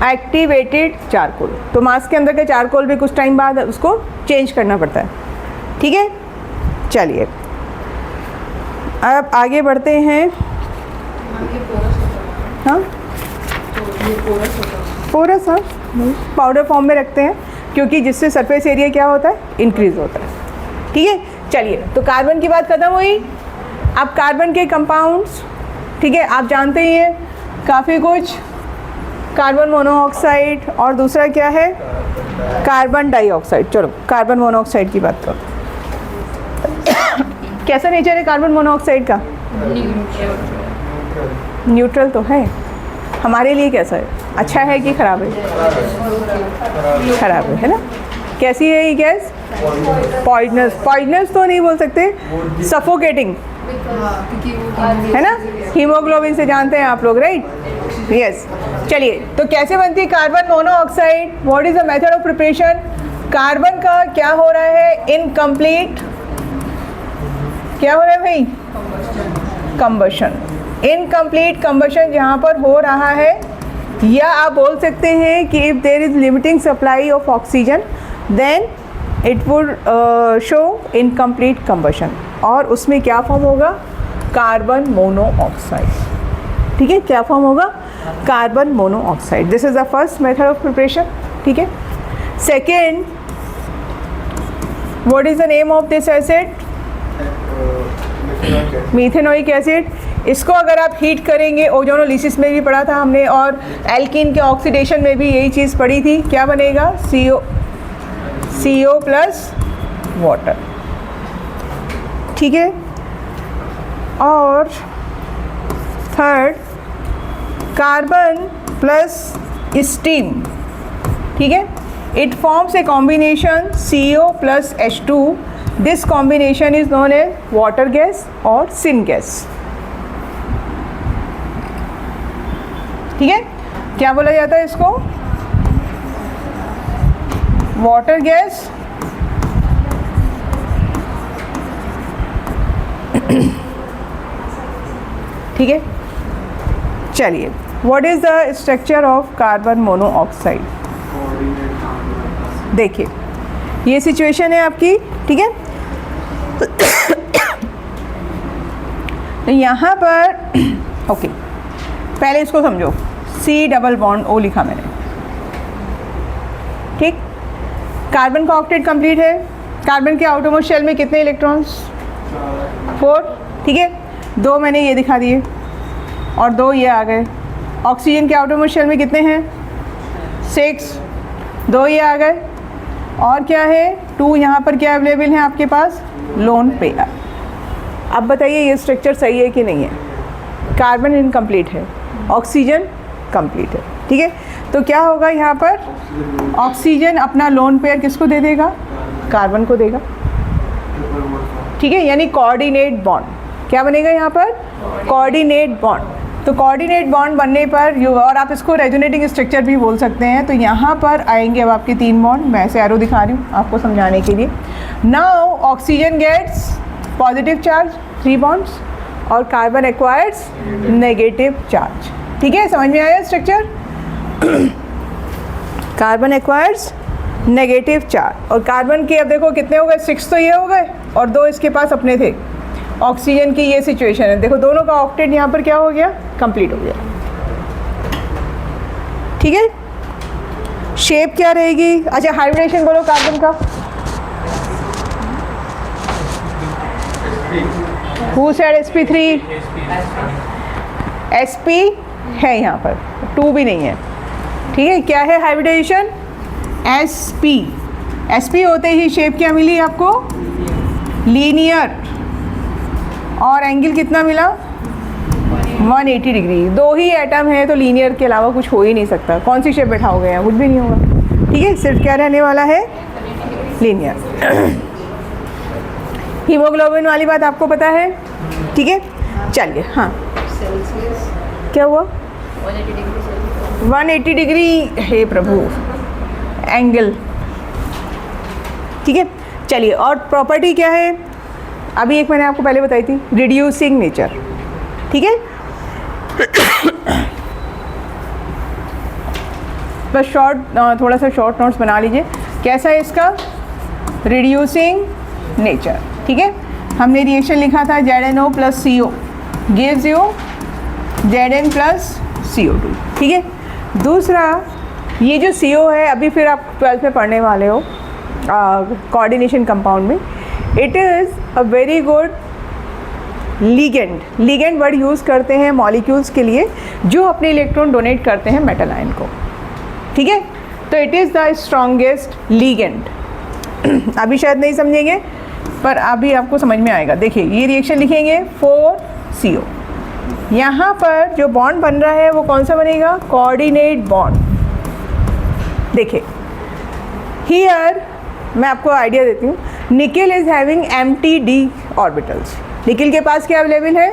एक्टिवेटेड चारकोल। तो मास्क के अंदर का चारकोल भी कुछ टाइम बाद उसको चेंज करना पड़ता है। ठीक है, चलिए अब आगे बढ़ते हैं। हाँ, पोरस, हाँ, पाउडर फॉर्म में रखते हैं, क्योंकि जिससे सरफेस एरिया क्या होता है, इंक्रीज होता है। ठीक है, चलिए तो कार्बन की बात खत्म हुई। अब कार्बन के कंपाउंड्स, ठीक है, आप जानते ही हैं काफ़ी कुछ, कार्बन मोनोऑक्साइड और दूसरा क्या है, कार्बन डाइऑक्साइड। चलो कार्बन मोनोऑक्साइड की बात करो। कैसा नेचर है कार्बन मोनोऑक्साइड का, न्यूट्रल तो है। हमारे लिए कैसा है, अच्छा है कि ख़राब है, ख़राब है ना। कैसी है ये गैस, पॉइजनस तो नहीं बोल सकते, सफोकेटिंग है ना। हीमोग्लोबिन से जानते हैं आप लोग, राइट, यस। चलिए तो कैसे बनती है carbon monoxide, what is the method of preparation. Carbon का क्या हो रहा है, इनकम्प्लीट, क्या हो रहा है भाई, कंबशन। इनकम्प्लीट कंबशन जहाँ पर हो रहा है, या आप बोल सकते हैं कि if there is limiting supply of oxygen, then it would show incomplete combustion, और उसमें क्या फॉर्म होगा? Carbon monoxide. ठीक है, क्या फॉर्म होगा? Carbon monoxide. This is the first method of preparation. ठीक है, second, what is the name of this acid? Methanoic acid. इसको अगर आप हीट करेंगे, ओजोनोलिसिस में भी पढ़ा था हमने, और एल्कीन के ऑक्सीडेशन में भी यही चीज़ पढ़ी थी। क्या बनेगा? CO plus water. ठीक है, और थर्ड, कार्बन प्लस स्टीम। ठीक है, it forms a combination CO plus H2। This combination is known as water gas और सिन गैस। ठीक है, क्या बोला जाता है इसको? वाटर गैस ठीक है, चलिए, what is the structure of carbon monoxide? देखिए, ये सिचुएशन है आपकी। ठीक है, तो यहाँ पर ओके, पहले इसको समझो। C डबल बॉन्ड O लिखा मैंने। ठीक, कार्बन का ऑक्टेट कंप्लीट है। कार्बन के आउटरमोस्ट शेल में कितने इलेक्ट्रॉन्स? 4। ठीक है, 2 मैंने ये दिखा दिए और 2 ये आ गए। ऑक्सीजन के आउटरमोस्ट शेल में कितने हैं? 6, 2 ये आ गए। और क्या है? 2 यहाँ पर क्या अवेलेबल है आपके पास? Lone pair. अब बताइए ये स्ट्रक्चर सही है कि नहीं है? कार्बन इनकम्प्लीट है, ऑक्सीजन कंप्लीट है। ठीक है, तो क्या होगा यहाँ पर? ऑक्सीजन अपना लोन पेयर किसको दे देगा? कार्बन को देगा। ठीक है, यानी कोऑर्डिनेट बॉन्ड। क्या बनेगा यहाँ पर? Coordinate bond. तो कोऑर्डिनेट बॉन्ड बनने पर और आप इसको रेजोनेटिंग स्ट्रक्चर भी बोल सकते हैं। तो यहाँ पर आएंगे अब आपके 3 बॉन्ड। मैं ऐसे एरो दिखा रही हूँ आपको समझाने के लिए। Now oxygen gets positive charge 3 bonds और कार्बन एक्वायर्स नेगेटिव चार्ज। ठीक है, समझ में आया structure? Carbon acquires negative charge, और कार्बन के अब देखो कितने हो गए? 6 तो ये हो गए और 2 इसके पास अपने थे। ऑक्सीजन की ये सिचुएशन है। देखो दोनों का ऑक्टेट यहाँ पर क्या हो गया? कंप्लीट हो गया। ठीक है, शेप क्या रहेगी? अच्छा, हाइब्रिडेशन बोलो कार्बन का। Who said sp3? sp है यहाँ पर, 2 भी नहीं है। ठीक है, क्या है हाइब्रिडेशन? sp होते ही शेप क्या मिली आपको? लीनियर। और एंगल कितना मिला? 180 डिग्री। 2 ही एटम है तो लीनियर के अलावा कुछ हो ही नहीं सकता। कौन सी शेप बैठाओगे यहाँ? कुछ भी नहीं होगा। ठीक है, सिर्फ क्या रहने वाला है? लीनियर। हीमोग्लोबिन वाली बात आपको पता है। ठीक है, चलिए। हाँ, क्या हुआ? 180 डिग्री। हे प्रभु, एंगल। ठीक है, चलिए। और प्रॉपर्टी क्या है? अभी एक मैंने आपको पहले बताई थी, रिड्यूसिंग नेचर। ठीक है, बस थोड़ा सा शॉर्ट नोट्स बना लीजिए। कैसा है इसका? Reducing nature. ठीक है, हमने रिएक्शन लिखा था ZNO plus CO gives you Zn plus CO2। ठीक है, दूसरा ये जो CO है, अभी फिर आप 12th में पढ़ने वाले हो कोऑर्डिनेशन कंपाउंड में। It is a very good ligand. Ligand word use करते हैं मॉलिक्यूल्स के लिए जो अपने इलेक्ट्रॉन डोनेट करते हैं मेटल आयन को। ठीक है, तो it is the strongest ligand. अभी शायद नहीं समझेंगे पर अभी आपको समझ में आएगा। देखिए ये रिएक्शन लिखेंगे 4CO। यहाँ पर जो बॉन्ड बन रहा है वो कौन सा बनेगा? Coordinate bond. देखिए हियर मैं आपको आइडिया देती हूँ। Nickel is having empty D orbitals. Nickel के पास क्या अवेलेबल है?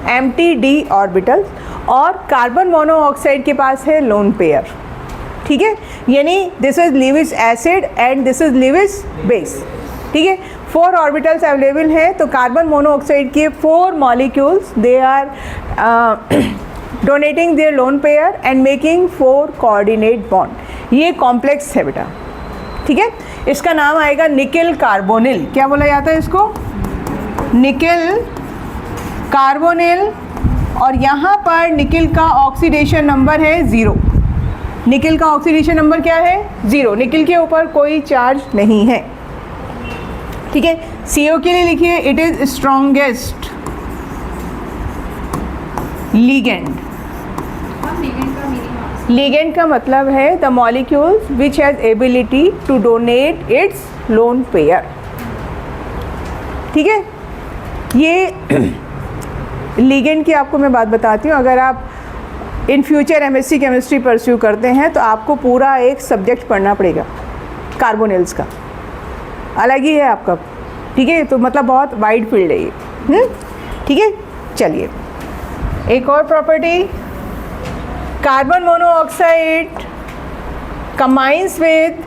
Empty D orbital. और कार्बन मोनोऑक्साइड के पास है लोन पेयर। ठीक है, यानी this is Lewis acid and this is Lewis base. ठीक है, 4 ऑर्बिटल्स अवेलेबल हैं। तो कार्बन मोनोऑक्साइड के 4 molecules they are donating their lone pair and making 4 coordinate bond. ये कॉम्प्लेक्स है बेटा। ठीक ठीक है, इसका नाम आएगा निकेल कार्बोनिल। क्या बोला जाता है इसको? Nickel carbonyl. और यहाँ पर निकेल का ऑक्सीडेशन नंबर है 0। निकेल का ऑक्सीडेशन नंबर क्या है? 0। निकेल के ऊपर कोई चार्ज नहीं है। ठीक है, CO के लिए लिखिए it is strongest ligand. Ligand का मतलब है the molecules which has ability to donate its lone pair. ठीक है, ये लीगेंड की आपको मैं बात बताती हूँ। अगर आप in future MSc chemistry pursue करते हैं तो आपको पूरा एक सब्जेक्ट पढ़ना पड़ेगा कार्बोनिल्स का, अलग ही है आपका। ठीक है, तो मतलब बहुत वाइड फील्ड है ये। ठीक है, चलिए एक और property, carbon monoxide combines with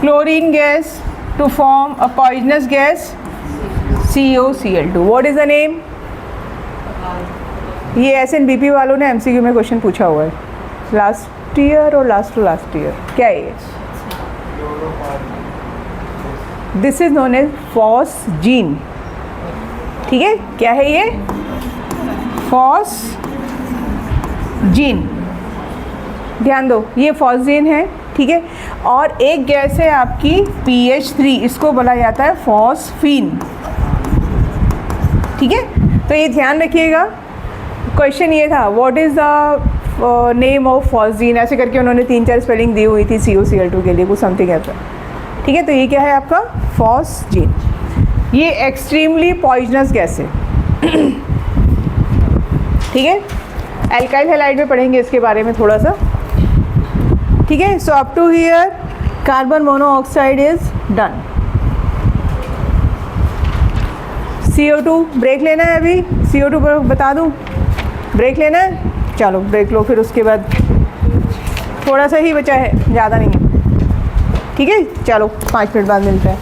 chlorine gas to form a poisonous gas COCl2. What is the name? ये SNBP वालों ने MCQ में क्वेश्चन पूछा हुआ है लास्ट ईयर और लास्ट टू लास्ट ईयर। क्या है ये? This is known as phosgene. ठीक है, क्या है ये? फॉस्जीन। ध्यान दो, ये फॉस्जीन है। ठीक है, और एक गैस है आपकी PH3, इसको बोला जाता है फॉस्फीन। ठीक है, तो ये ध्यान रखिएगा। क्वेश्चन ये था what is the name of phosgene, ऐसे करके उन्होंने 3-4 स्पेलिंग दी हुई थी COCl2 के लिए, कुछ समथिंग ऐसा। ठीक है, तो ये क्या है आपका? फॉस्जीन। ये एक्सट्रीमली पॉइजनस गैस है। ठीक है, एल्काइल हैलाइड में पढ़ेंगे इसके बारे में थोड़ा सा। ठीक है, so up to here carbon monoxide is done. CO2 break लेना है अभी, CO2 पर बता दूं ब्रेक लेना है। चलो ब्रेक लो, फिर उसके बाद थोड़ा सा ही बचा है, ज़्यादा नहीं है। ठीक है, चलो 5 मिनट बाद मिलते हैं।